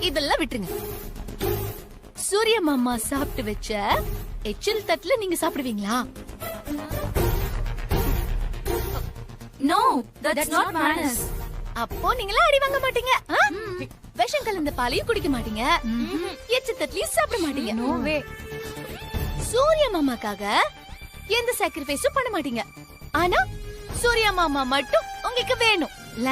இதெல்லாம் விட்டுருங்க. சூர்யா மாமா சாப்பிட்டு வச்ச எச்சில் தட்டுல நீங்க சாப்பிடுவீங்களா? No, that's not manners. அப்போ நீங்களா அடி வாங்க மாட்டீங்க. விஷம் கலந்த பாலையும் குடிக்க மாட்டீங்க, எச்சில் தட்டுலயும் சாப்பிட மாட்டீங்க. நோ வே. சூர்யா மாமாக்காக எந்த சாக்ரிஃபைஸும் பண்ண மாட்டீங்க. ஆனா சூர்யா மாமா மட்டும் உங்களுக்கு வேணும் இல்ல?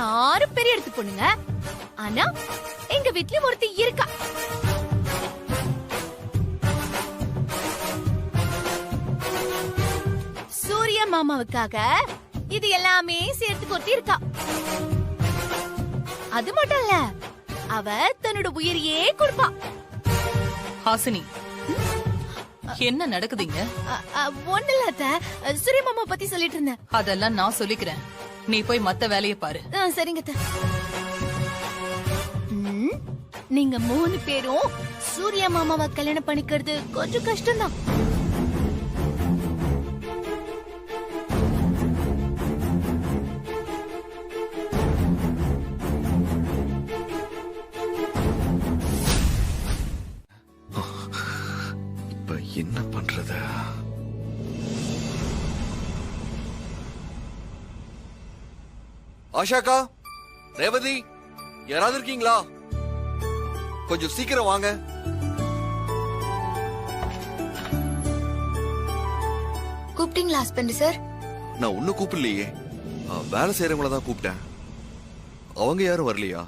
எல்லாரும் பெரிய இடத்து பொண்ணுங்க. ஆனா எங்க வீட்லயும் ஒருத்தி இருக்கா. சூர்யா மாமாவுக்காக இது எல்லாமே சேர்த்து கொட்டி இருக்கா. அது மட்டும் இல்ல, அவ தன்னோட உயிரையே கொடுப்பா. ஹாசினி, என்ன நடக்குதுங்க? ஒண்ணு இல்ல அத்தை, சூர்யா மாமா பத்தி சொல்லிட்டு இருந்தேன். அதெல்லாம் நான் சொல்லிக்கிறேன். நீ போய் மத்த வேலையை பாரு. சரிங்க அத்தை. நீங்க 3 பேரும் சூர்யா மாமாவை கல்யாணம் பண்ணிக்கிறது கொஞ்சம் கஷ்டம்தான். இப்ப என்ன பண்றது? ஆஷாக்கா, ரேவதி, யாராவது இருக்கீங்களா? கொஞ்சம் சீக்கிரம் வாங்க. கூப்பிட்டீங்களா ஹஸ்பண்ட் சார்? நான் ஒன்னும் கூப்பிடலையே, வேலை செய்யறவங்கள தான் கூப்பிட்டேன். அவங்க யாரும் வரலையா?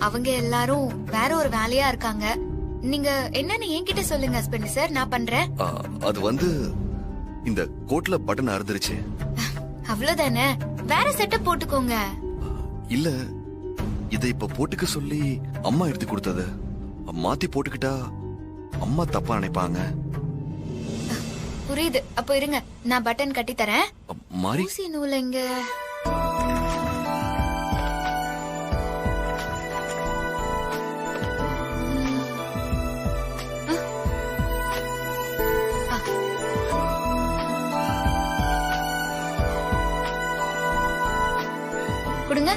அவங்க எல்லாரும் வேற ஒரு வேலையா இருக்காங்க. நீங்க என்னன்னு என்கிட்ட சொல்லுங்க ஹஸ்பண்ட் சார், நான் பண்றேன். அது வந்து இந்த கோட்ல பட்டன் அறுந்துருச்சு. அவ்வளவுதானே, வேற செட்டப் போட்டுக்கோங்க. இல்ல, இதை இப்ப போட்டுக்க சொல்லி அம்மா எடுத்து கொடுத்தது. மாத்தி போட்டுக்கிட்டா அம்மா தப்பா நினைப்பாங்க. புரியுது, அப்ப இருங்க, நான் பட்டன் கட்டி தரேன். மாறி, ஊசி நூல் எங்க? கொடுங்க.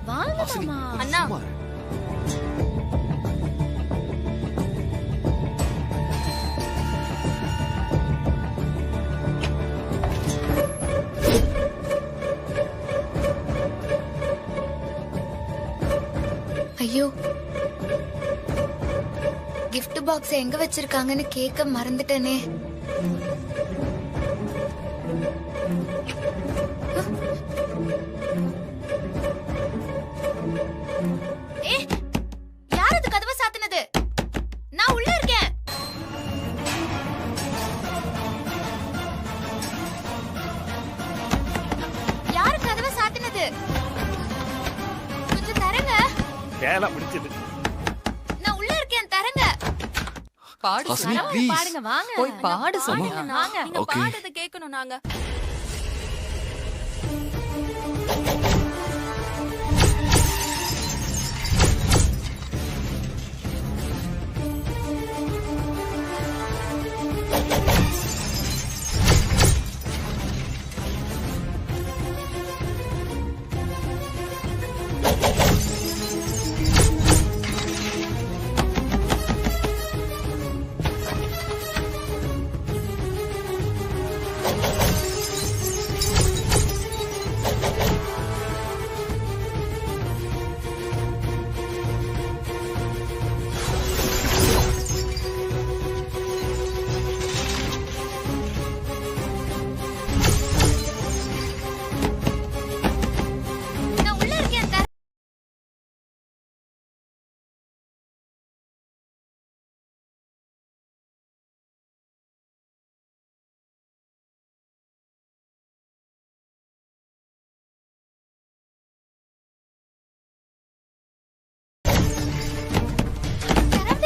வாங்க மாமா. அண்ணா, ஐயோ, gift பாக்ஸ் எங்க வச்சிருக்காங்கன்னு கேட்க மறந்துட்டேனே. யார் அது கதவை சாத்தினது? நான் உள்ள இருக்கேன். யாரு கதவை சாத்தினது? கொஞ்சம் தரங்க. வேலை முடிச்சது. நான் உள்ள இருக்கேன், தரங்க. பாடு ஹாசினி, சோனியா. please. பாடுங்க, வாங்க. போய் பாடு சோனியா. வாங்க. நீங்க Okay. பாடுறத கேட்கணும் நாங்க.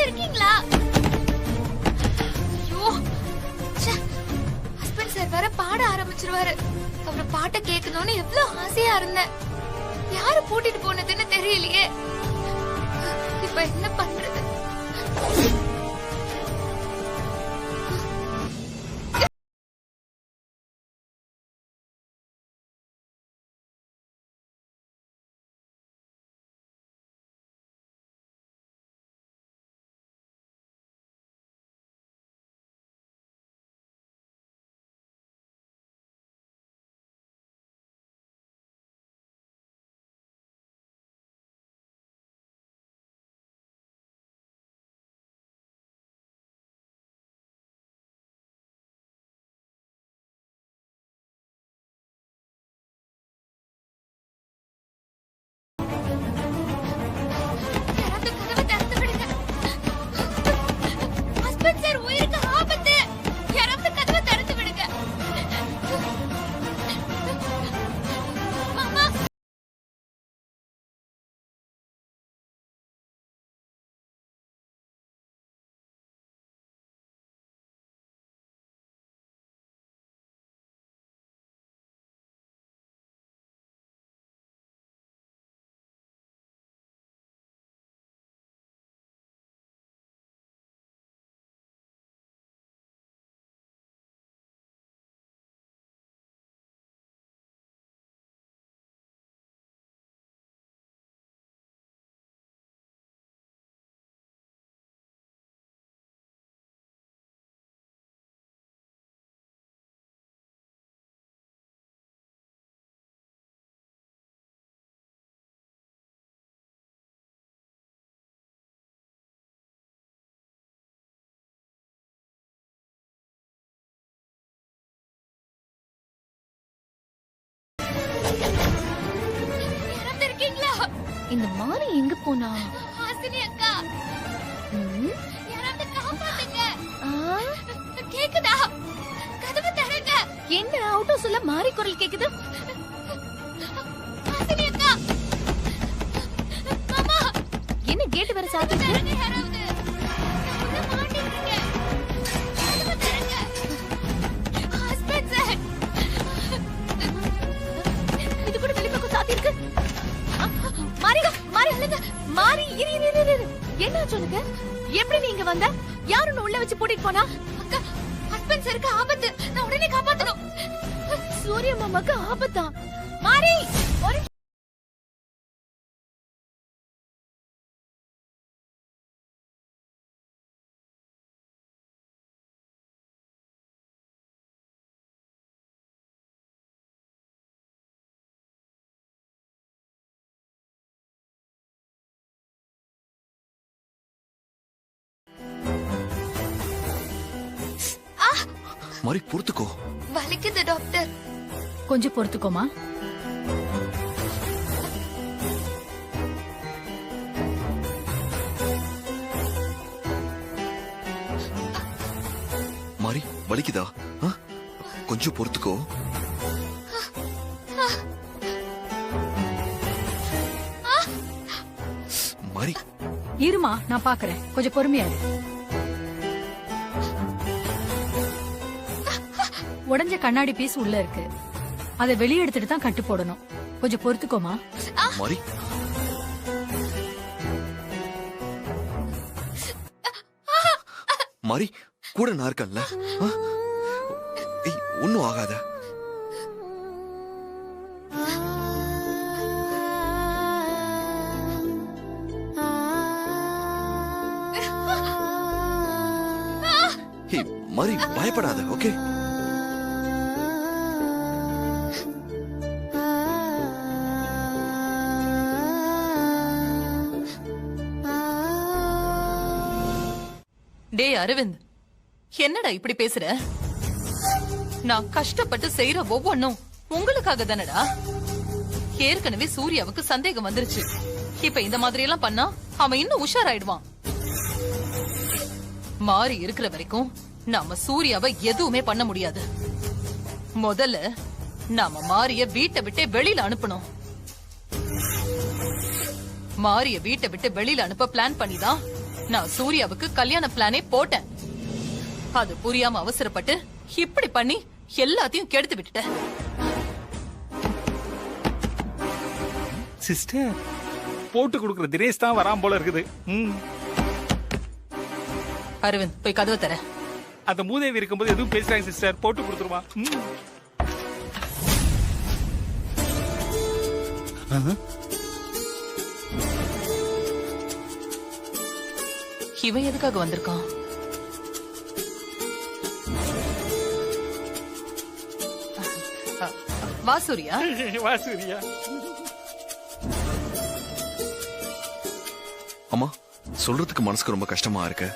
இருக்கீங்களா? ஐயோ, ஹஸ்பண்ட் சார் வேற பாட ஆரம்பிச்சிருவாரு. அவர் பாட்டை கேட்கணும்னு எவ்வளவு ஆசையா இருந்தேன். யாரு கூட்டிட்டு போனதுன்னு தெரியலையே. இப்ப என்ன பண்றது? இந்த மாறி எங்க போனா? ஹாசினி அக்கா, ம், யாராவது காப்பாத்துங்க. ஆ, கேக்குதா? கதவு திறங்க. என்ன அவுட்டோ சொல்ல மாறி குரல் கேக்குது? ஹாசினி அக்கா, மாமா, என்ன கேட்டு வர சாத்தி? திறங்க யாராவது. உள்ள மாட்டிக்கிட்டீங்க. கதவு திறங்க. Husband sir. இது கூட வெளிப்பக்கம் சாத்தி இருக்கு. மாறி மாறி இல்லங்க, மாறி இரு இரு இரு இரு. என்ன சொல்லுங்க? எப்படி நீங்க வந்த? யாரு உன்னை உள்ள வச்சு பூட்டிட்டு போனா? அக்கா, ஹஸ்பண்ட் சாருக்கு ஆபத்து. நான் உடனே காப்பாத்தணும். சூரிய மாமாக்கு ஆபத்தா? மாறி ஒரு மாதிரி பொறுத்துக்கோ. வலிக்குது டாக்டர். கொஞ்சம் பொறுத்துக்கோமா. மாதிரி வலிக்குதா? ஆ? கொஞ்சம் பொறுத்துக்கோ. மாதிரி இருமா, நான் பாக்குறேன். கொஞ்சம் பொறுமையா இரு. உடைஞ்ச கண்ணாடி பீஸ் உள்ள இருக்கு. அதை வெளியே எடுத்துட்டு தான் கட்டு போடணும். கொஞ்சம் பொறுத்துக்கோமா. மாதிரி மாதிரி கூட நான் இருக்கேன்ல. ஆ? ஏய், ஒண்ணும் ஆகாத. ஏய், மாதிரி பயப்படாத. ஓகே. டேய் அரவிந்த், என்னடா இப்படி பேசுற? நான் கஷ்டப்பட்டு செய்யற ஒவ்வொன்னும் உங்களுக்காக தானடா. ஏற்கனவே சூர்யாவுக்கு சந்தேகம் வந்துருச்சு. இப்ப இந்த மாதிரி எல்லாம் பண்ணா அவன் இன்னும் உஷாராயிடுவான். மாறி இருக்கிற வரைக்கும் நாம சூர்யாவை எதுவுமே பண்ண முடியாது. முதல்ல நாம மாரிய வீட்டை விட்டு வெளியில அனுப்பணும். மாரிய வீட்டை விட்டு வெளியில அனுப்ப பிளான் பண்ணிதான் நான் சூர்யாவுக்கு கல்யாண பிளானே போட்டேன். அது புரியாம அவசரப்பட்டு இப்படி பண்ணி எல்லாத்தையும் கெடுத்து விட்டுட்டேன். சிஸ்டர், போட்டு கொடுக்கிற தினேஷ் தான் வராம போல இருக்குது. அரவிந்த், போய் கதவை தர. அந்த மூதேவி இருக்கும்போது எதுவும் பேசுறாங்க சிஸ்டர். போட்டு கொடுத்துருவா. இவன் எதுக்காக வந்திருக்கான்? வா சூர்யா. வா சூர்யா. அம்மா, சொல்றதுக்கு மனசுக்கு ரொம்ப கஷ்டமா இருக்கு.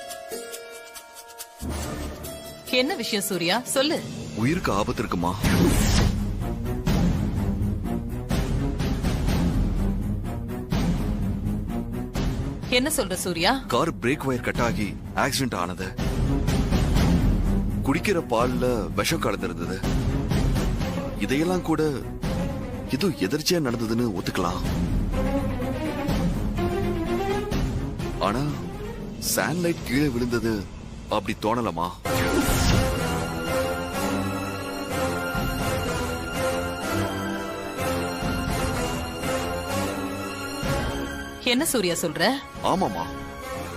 என்ன விஷயம் சூர்யா, சொல்லு. உயிருக்கு ஆபத்து இருக்குமா? என்ன சொல்ற Surya? Car brake wire cut ஆகி ஆக்சிடென்ட் ஆனது. குடிக்கிற பால்ல விஷம் கலந்திருந்தது. இதையெல்லாம் கூட ஏதோ எதிர்ச்சியா நடந்ததுன்னு ஒத்துக்கலாம். ஆனா சான்லைட் கீழே விழுந்தது அப்படி தோணலமா? என்ன சூர்யா சொல்ற? ஆமாமா,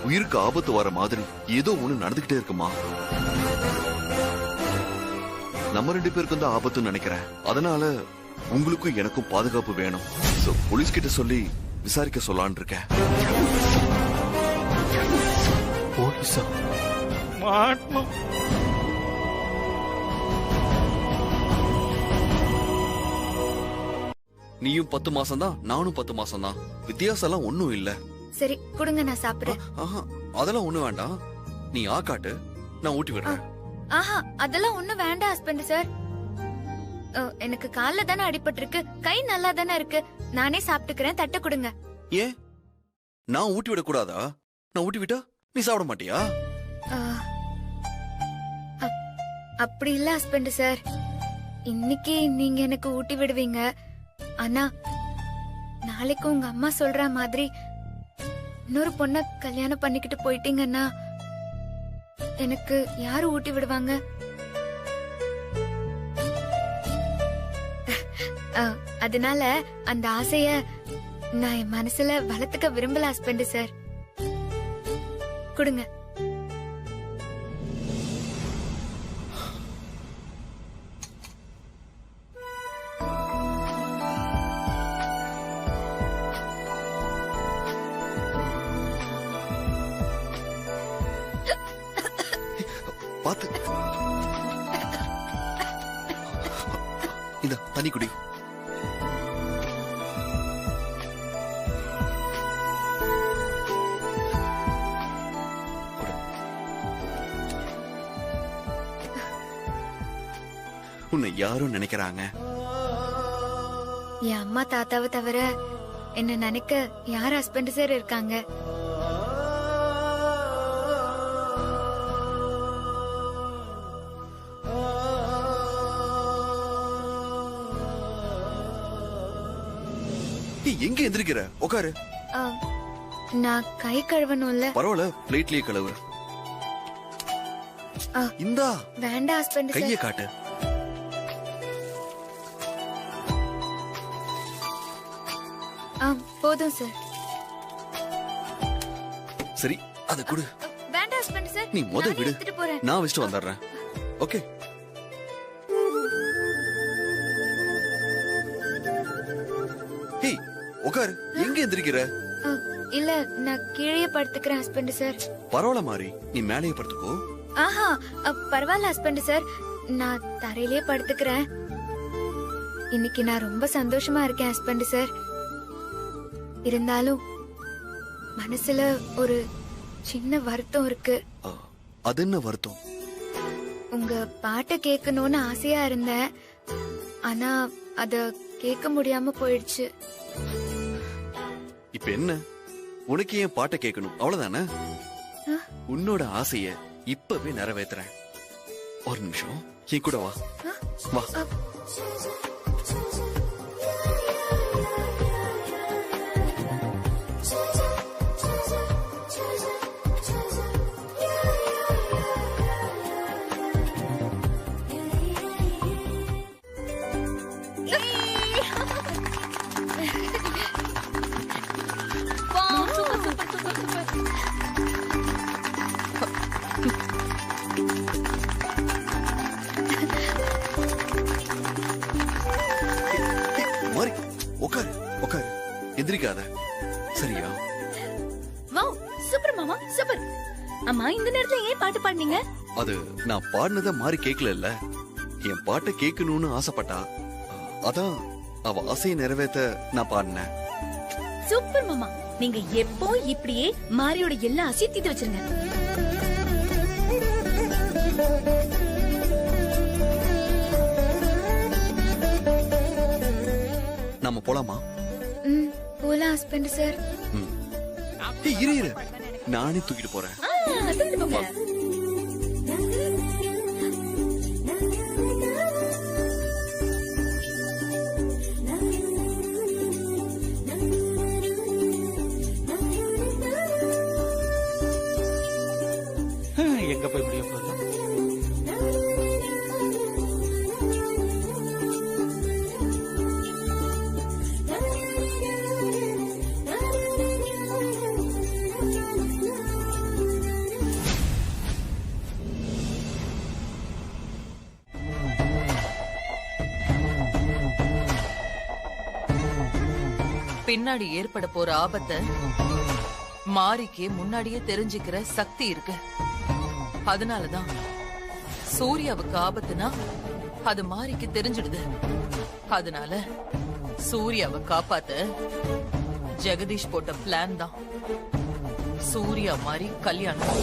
உயிருக்கு ஆபத்து வர மாதிரி ஏதோ ஒண்ணு நடந்துகிட்டே இருக்குமா. நம்ம 2 பேருக்கும் தான் ஆபத்துன்னு நினைக்கிறேன். அதனால உங்களுக்கும் எனக்கும் பாதுகாப்பு வேணும். சோ போலீஸ் கிட்ட சொல்லி விசாரிக்க சொல்லலான்னு இருக்கேன். போலீஸா? மாட்டணும். நீயும் 10 மாசம் தான், நானும் 10 மாசம் தான். வித்தியாசம் எல்லாம் ஒண்ணும் இல்ல. சரி கொடுங்க, நான் சாப்பிடுறேன். ஆஹா, அதெல்லாம் ஒண்ணு வேண்டாம். நீ ஆக்காட்டு, நான் ஊட்டி விடுறேன். ஆஹா, அதெல்லாம் ஒண்ணும் வேண்டாம் ஹஸ்பண்ட் சார். எனக்கு கால்ல தானே அடிபட்டிருக்கு, கை நல்லா தானே இருக்கு. நானே சாப்பிட்டுக்கிறேன். தட்ட கொடுங்க. ஏன் நான் ஊட்டி விட கூடாதா? நான் ஊட்டி விட்டா நீ சாப்பிட மாட்டியா? அப்படி இல்ல ஹஸ்பண்ட் சார், இன்னைக்கு நீங்க எனக்கு ஊட்டி விடுவீங்க. ஆனா நாளைக்கு உங்க அம்மா சொல்ற மாதிரி இன்னொரு பொண்ண கல்யாணம் பண்ணிக்கிட்டு போயிட்டீங்கன்னா எனக்கு யாரு ஊட்டி விடுவாங்க? அதனால அந்த ஆசைய நான் என் மனசுல வளர்த்துக்க விரும்பல ஹஸ்பண்ட் சார். கொடுங்க. பாத்து இந்த தண்ணி குடி. உன்னை யாரும் நினைக்கிறாங்க? என் அம்மா தாத்தாவை தவிர என்ன நினைக்க யார் ஹஸ்பண்ட் சார் இருக்காங்க? எங்க எந்திரிக்கிற? உட்காரு. நான் கை கழுவணும்ல. பரவாயில்ல, பிளேட்லயே கழுவு. இந்தா. வேண்டாம் ஹஸ்பண்ட் சார். கையை காட்டு. போதும் சார். சரி, அத குடு. வேண்டாம் ஹஸ்பண்ட் சார். நீ முத விடு, நான் வச்சுட்டு வந்துடுறேன். ஓகே. ஹேய், உட்காரு. எங்க எந்திரிக்கிற? இல்ல, நான் கீழே படுத்துக்கிறேன் ஹஸ்பண்ட் சார். பரவாயில்ல மாறி, நீ மேலேயே படுத்துக்கோ. ஆஹா, பரவாயில்ல ஹஸ்பண்ட் சார், நான் தரையிலே படுத்துக்கிறேன். இன்னைக்கு நான் ரொம்ப சந்தோஷமா இருக்கேன் ஹஸ்பண்ட் சார். இருந்தாலும் மனசுல ஒரு சின்ன வருத்தம் இருக்கு. அது என்ன வருத்தம்? உங்க பாட்டை கேட்கணும்னு ஆசையா இருந்தேன், ஆனா அத கேட்க முடியாம போயிடுச்சு. இப்ப என்ன? உனக்கு ஏன் பாட்டை கேட்கணும்? அவ்வளவுதானே? உன்னோட ஆசைய இப்பவே நிறைவேத்துறேன். ஒரு நிமிஷம் என் கூட வா. வா. மாறி, உட்காரு உட்காரு, எந்திரிக்காத. சரியா? வாவ், சூப்பர் மாமா, சூப்பர். அம்மா, இந்த நேரத்துல ஏன் பாட்டு பாடுனீங்க? அது நான் பாடினத மாறி கேட்கல. என் பாட்டை கேட்கணும்னு ஆசைப்பட்டா, அதான் அவ ஆசையை நிறைவேற்ற நான் பாடினேன். சூப்பர் மாமா, நீங்க எப்போ இப்படியே மாரியோட எல்லா ஆசையும் தீர்த்து வச்சிருங்க. நாம போலாமா? போலாம் ஹஸ்பண்ட் சார். இரு இரு, நானே தூக்கிட்டு போறேன். எங்க போய் முடிய போகுது? பின்னாடி ஏற்பட போற ஆபத்தை மாரிக்கு முன்னாடியே தெரிஞ்சுக்கிற சக்தி இருக்கு. அதனாலதான் சூர்யாவுக்கு ஆபத்துனா அது மாரிக்கு தெரிஞ்சிடுது. அதனால சூர்யாவை காப்பாத்த ஜெகதீஷ் போட்ட பிளான் தான் சூர்யா மாரி கல்யாணம்.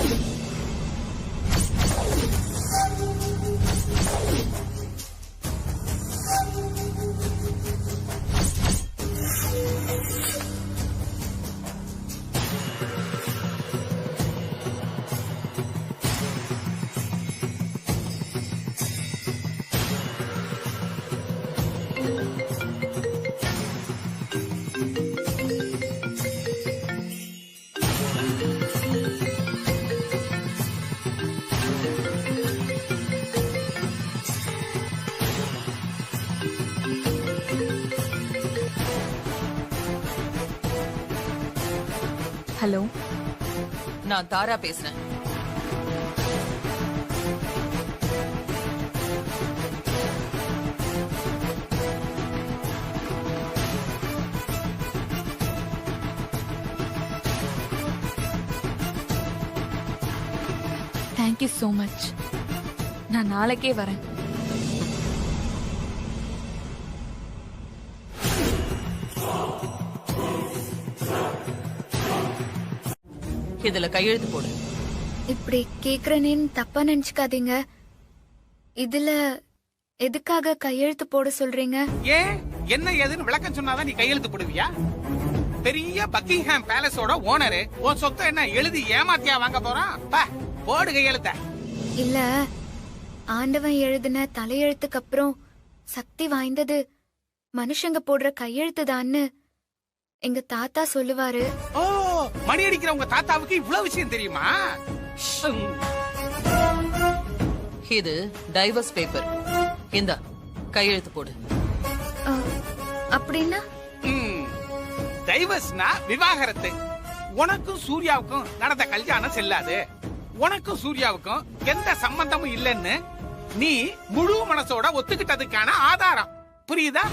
ஹலோ, நான் தாரா பேசுறேன். Thank you so much. நான் நாளைக்கே வரேன். இதுல கையெழுத்து போடு. இப்படி கேக்குறேன்னு தப்பா நினைச்சுக்காதீங்க. இதுல எதுக்காக கையெழுத்து போட சொல்றீங்க? ஏன் என்ன ஏதுன்னு விளக்கம் சொன்னாதான் நீ கையெழுத்து போடுவியா? பெரிய பக்கிங்ஹாம் பேலஸோட ஓனரு உன் சொத்தை என்ன எழுதி ஏமாத்தியா வாங்க போறான்? போடு கையெழுத்த. இல்ல, ஆண்டவன் எழுதின தலையெழுத்துக்கு அப்புறம் சக்தி வாய்ந்தது மனுஷங்க போடுற கையெழுத்து தான்னு எங்க தாத்தா சொல்லுவாரு. ஓ, மணி அடிக்கிற உங்க தாத்தாவுக்கு இவ்வளவு விஷயம் தெரியுமா? இது டைவர்ஸ் பேப்பர். இந்த கையெழுத்து போடு. அப்படின்னா டைவர்ஸ்னா விவாகரத்து. உனக்கும் சூர்யாவுக்கும் நடந்த கல்யாணம் செல்லாது. உனக்கும் சூர்யாவுக்கும் எந்த சம்பந்தமும் இல்லைன்னு நீ முழு மனசோட ஒத்துக்கிட்டதுக்கான ஆதாரம். புரியுதா?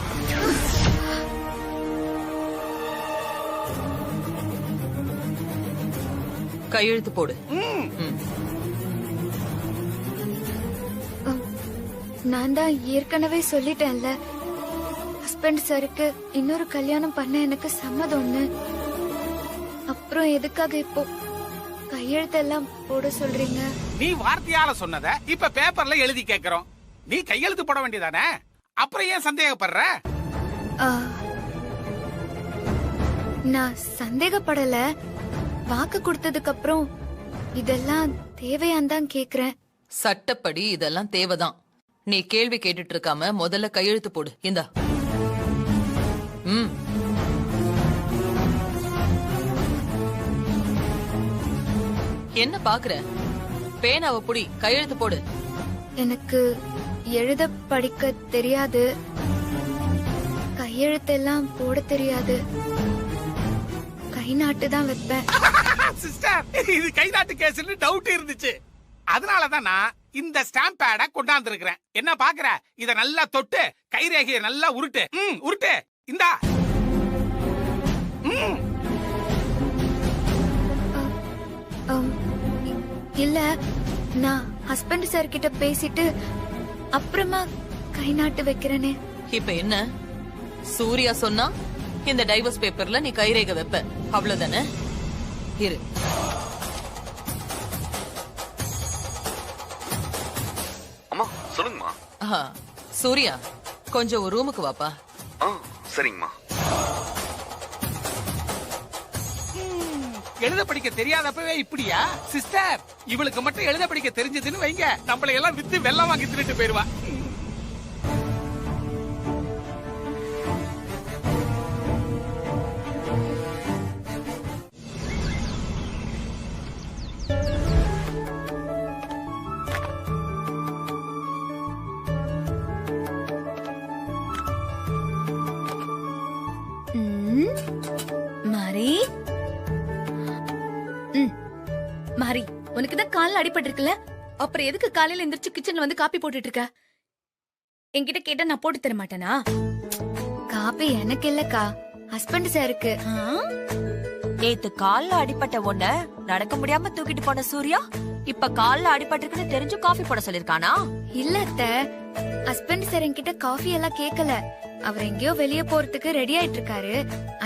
கையெழுத்து போடு. நான் தான் ஏற்கனவே சொல்லிட்டேன்ல, ஹஸ்பண்ட் சாருக்கு இன்னொரு கல்யாணம் பண்ண எனக்கு சம்மதம்னு. அப்புறம் எதுக்காக இப்போ கையெழுத்தெல்லாம் போட சொல்றீங்க? நீ வார்த்தையால சொன்னத இப்ப பேப்பர்ல எழுதி கேக்குறோம். நீ கையெழுத்து போட வேண்டியதானே? அப்புறம் ஏன் சந்தேகப்படுற? நான் சந்தேகப்படல. வாக்கு கொடுத்ததுக்கு அப்புறம் இதெல்லாம் தேவையான்னு தான் கேக்குறேன். சட்டப்படி இதெல்லாம் தேவைதான். நீ கேள்வி கேட்டுட்டு இருக்காம முதல்ல கையெழுத்து போடு. இந்தா. என்ன பாக்குற? பேனாவை புடி, கையெழுத்து போடு. எனக்கு எழுத படிக்க தெரியாது, கையெழுத்தெல்லாம் போட தெரியாது. கை நாட்டு தான் வைப்பேன். சிஸ்டர், இது கை நாட்டு கேஸ்னு டவுட் இருந்துச்சு. அதனாலதான் நான் இந்த ஸ்டாம்ப் பேட கொண்டாந்து இருக்கிறேன். என்ன பாக்குற? இத நல்லா தொட்டு கைரேகையை நல்லா உருட்டு. உருட்டு. இந்தா. இல்ல, நான் ஹஸ்பண்ட் சார் கிட்ட பேசிட்டு அப்புறமா கை நாட்டு வைக்கிறேனே. இப்ப என்ன? சூர்யா சொன்னா இந்த டைவர்ஸ் பேப்பர்ல நீ கைரேகை வைப்ப, அவ்வளவுதானே? இரு. அம்மா சொல்லுங்கம்மா. சூர்யா, கொஞ்சம் ஒரு ரூமுக்கு வாப்பா. சரிங்கம்மா. எழுத படிக்க தெரியாதப்பவே இப்படியா? சிஸ்டர், இவளுக்கு மட்டும் எழுத படிக்க தெரிஞ்சதுன்னு வைங்க, நம்மளை எல்லாம் வித்து வெள்ளம் வாங்கி தின்னுட்டு போயிருவா. மாரி, மாரி, உனக்குதான் கால்ல அடிபட்டு இருக்குல்ல, அப்புறம் எதுக்கு காலையில எந்திரிச்சு கிச்சன்ல வந்து காப்பி போட்டுட்டு இருக்க? என்கிட்ட கேட்டா நான் போட்டு தர மாட்டேனா? காப்பி எனக்கு இல்லக்கா, ஹஸ்பண்ட் சாருக்கு. நேத்து கால்ல அடிபட்ட உன்ன நடக்க முடியாம தூக்கிட்டு போன சூர்யா இப்ப கால்ல அடிபட்டிருக்குன்னு தெரிஞ்சு காஃபி போட சொல்லிருக்கானா? இல்ல அத்த, ஹஸ்பண்ட் சார் என்கிட்ட காஃபி எல்லாம் கேட்கல. அவர் எங்கேயோ வெளியே போறதுக்கு ரெடி ஆயிட்டு இருக்காரு.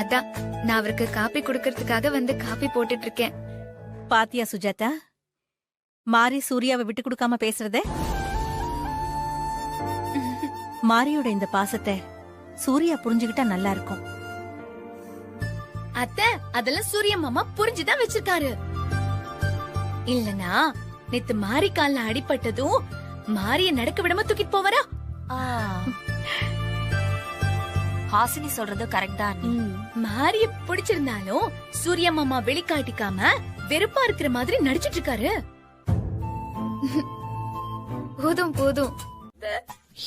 அதான் நான் அவருக்கு காப்பி குடுக்கறதுக்காக வந்து காப்பி போட்டுட்டு இருக்கேன். பாத்தியா சுஜாதா, மாரி சூர்யாவை விட்டு கொடுக்காம பேசுறத? மாரியோட இந்த பாசத்தை சூர்யா புரிஞ்சுகிட்டா நல்லா இருக்கும். அத்த, அதெல்லாம் சூரிய மாமா புரிஞ்சுதான் வச்சிருக்காரு. இல்லனா நேத்து மாரி கால்ல அடிபட்டதும் மாரிய நடக்க விடாம தூக்கிட்டு போவாரா? ஹாசினி சொல்றது கரெக்ட் தான். மாரிய பிடிச்சிருந்தாலும் சூரிய மாமா வெளிக்காட்டிக்காம வெறுப்பா இருக்கிற மாதிரி நடிச்சிட்டு இருக்காரு. போதும் போதும்.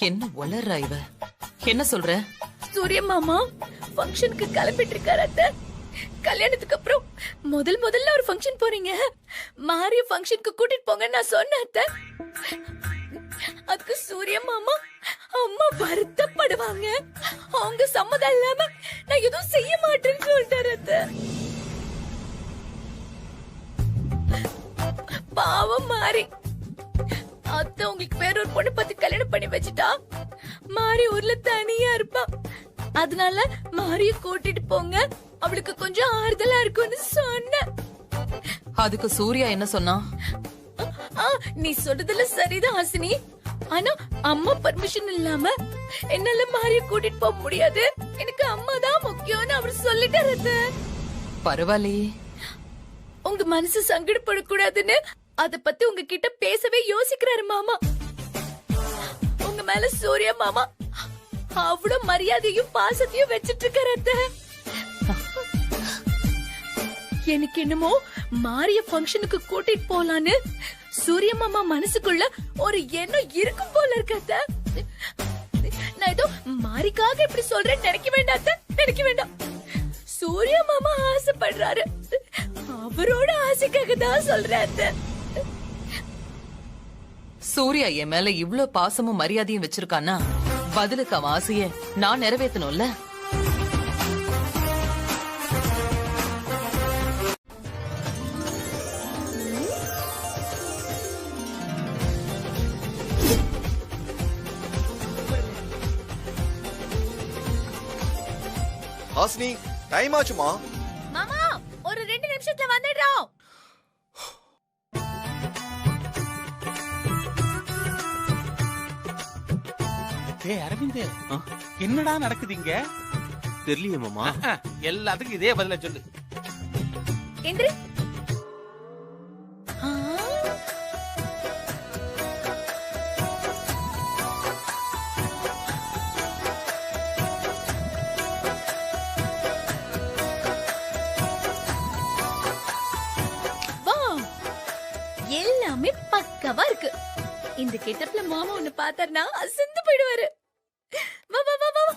என்ன வளர்றா இவ? என்ன சொல்ற? சூரிய மாமா ஃபங்க்ஷனுக்கு கிளம்பிட்டு இருக்காரு அத்த. கல்யாணத்துக்கு அப்புறம் முதல்ல ஒரு ஃபங்க்ஷன் போறீங்க. மாரிய ஃபங்க்ஷனுக்கு கூட்டிட்டு போங்க நான் சொன்னேன் அத்தை. அதுக்கு சூர்யா மாமா அம்மா வருத்தப்படுவாங்க. அவங்க சம்மதம் இல்லாம நான் எதுவும் செய்ய மாட்டேன்னு சொல்லிட்டாரு அத்தை. பாவம் மாறி அத்தை உங்களுக்கு வேற ஒரு பொண்ணு பார்த்து கல்யாணம் பண்ணி வச்சுட்டா மாறி ஊர்ல தனியா இருப்பா. அதனால மாரிய கூட்டிட்டு போங்க, அவளுக்கு கொஞ்சம் ஆறுதலா இருக்கும்னு சொன்னேன். அதுக்கு சூர்யா என்ன சொன்னா? நீ சொல்றதுல சரிதான் ஹாசினி. ஆனா அம்மா பர்மிஷன் இல்லாம என்னால மாரிய கூட்டிட்டு போக முடியாது. எனக்கு அம்மா தான் முக்கியம்னு அவர் சொல்லிட்டாரு. பரவாயில்லையே. உங்க மனசு சங்கடப்படக்கூடாதுன்னு அத பத்தி உங்ககிட்ட பேசவே யோசிக்கிறாரு மாமா. உங்க மேல சூர்யா மாமா அவ்வளவு மரியாதையும் பாசத்தையும் வச்சிட்டு இருக்காரு. எனக்கு என்னமோ மாரிய ஃபங்க்ஷனுக்கு கூட்டிட்டு போலான்னு சூர்யா மாமா மனசுக்குள்ள ஒரு எண்ணம் இருக்கும் போல இருக்க. நான் ஏதோ மாரிக்காக இப்படி சொல்றேன் நினைக்க வேண்டாம், நினைக்க வேண்டாம். சூர்யா மாமா ஆசைப்படுறாரு, அவரோட ஆசைக்காக தான் சொல்றாரு. சூர்யா என் மேல இவ்ளோ பாசமும் மரியாதையும் வச்சிருக்கானா பதிலுக்கு அவன் ஆசைய நான் நிறைவேற்றணும்ல. ஹாசினி, டைம் ஆச்சுமா. மாமா ஒரு 2 நிமிஷத்துல வந்துடுறோம். ஏய் அரவிந்த், என்னடா நடக்குது இங்க? தெரியலையே மாமா. எல்லாத்துக்கும் இதே பதில சொல்லு. எந்திரி. எல்லாமே பக்காவா இருக்கு. இந்த கெட்டப்ல மாமா ஒண்ணு பார்த்தாருன்னா அசந்து போயிடுவாரு. வா வா வா வா வா.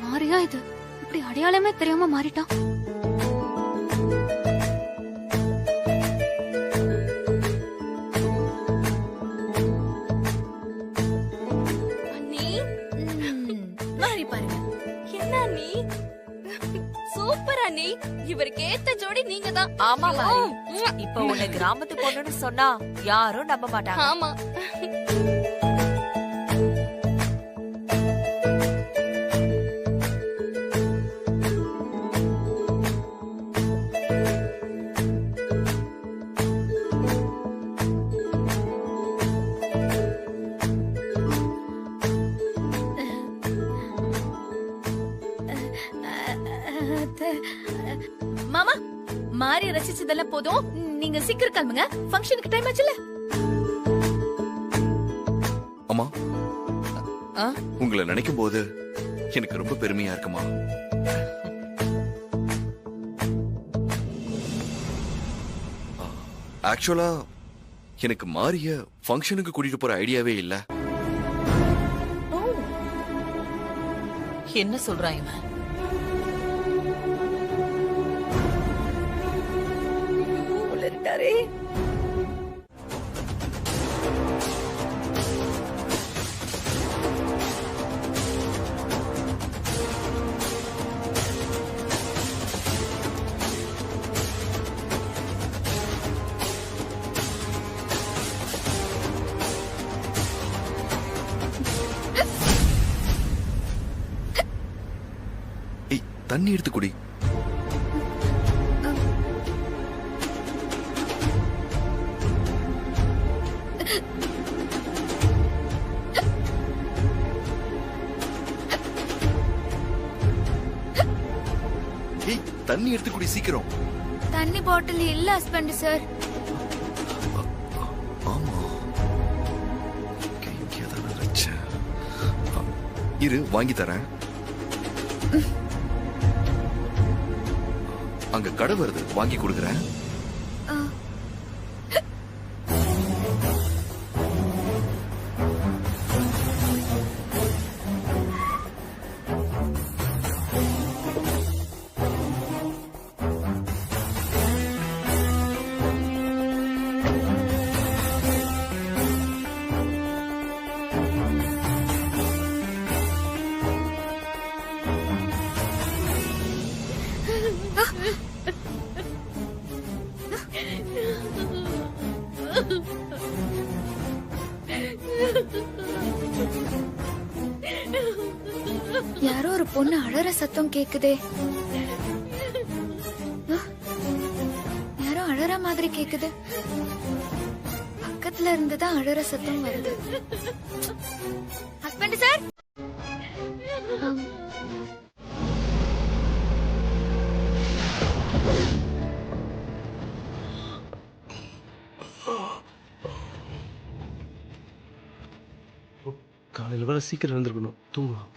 மாறியா இது இப்படி அடையாளமே தெரியாம மாறிட்டான். மாறி பாருங்க. என்ன நீ சூப்பரா நீ. இவருக்கு ஏத்த ஜோடி நீங்க தான். ஆமா மாறி, இப்ப உன்னை கிராமத்து பொண்ணுன்னு சொன்னா யாரும் நம்ப மாட்டாங்க. ஆமா. மாமா மாறி ரசிச்சதெல்லாம் போதும், நீங்க சீக்கிரம் கிளம்புங்க, ஃபங்க்ஷனுக்கு டைம் ஆச்சுல. அம்மா, உங்களை நினைக்கும் போது எனக்கு ரொம்ப பெருமையா இருக்குமா. ஆக்சுவலா எனக்கு மாரிய ஃபங்க்ஷனுக்கு கூட்டிட்டு போற ஐடியாவே இல்ல. என்ன சொல்றான் இவன்? உளறிட்டாரே. தண்ணி எடுத்து குடி. தண்ணி எடுத்து குடி சீக்கிரம். தண்ணி பாட்டில் இல்ல ஹஸ்பண்ட் சார். ஆமா, இங்கே தானே வச்சேன். இரு, வாங்கி தரேன். அங்க கடை வருது, வாங்கி கொடுக்குறேன். யாரோ ஒரு பொண்ணு அழற சத்தம் கேக்குதே. யாரோ அழற மாதிரி கேக்குது. பக்கத்துல இருந்துதான் அழற சத்தம் வருது. Husband sir. காலையில் வர சீக்கிரம் எழுந்திருக்கணும், தூங்கலாம்.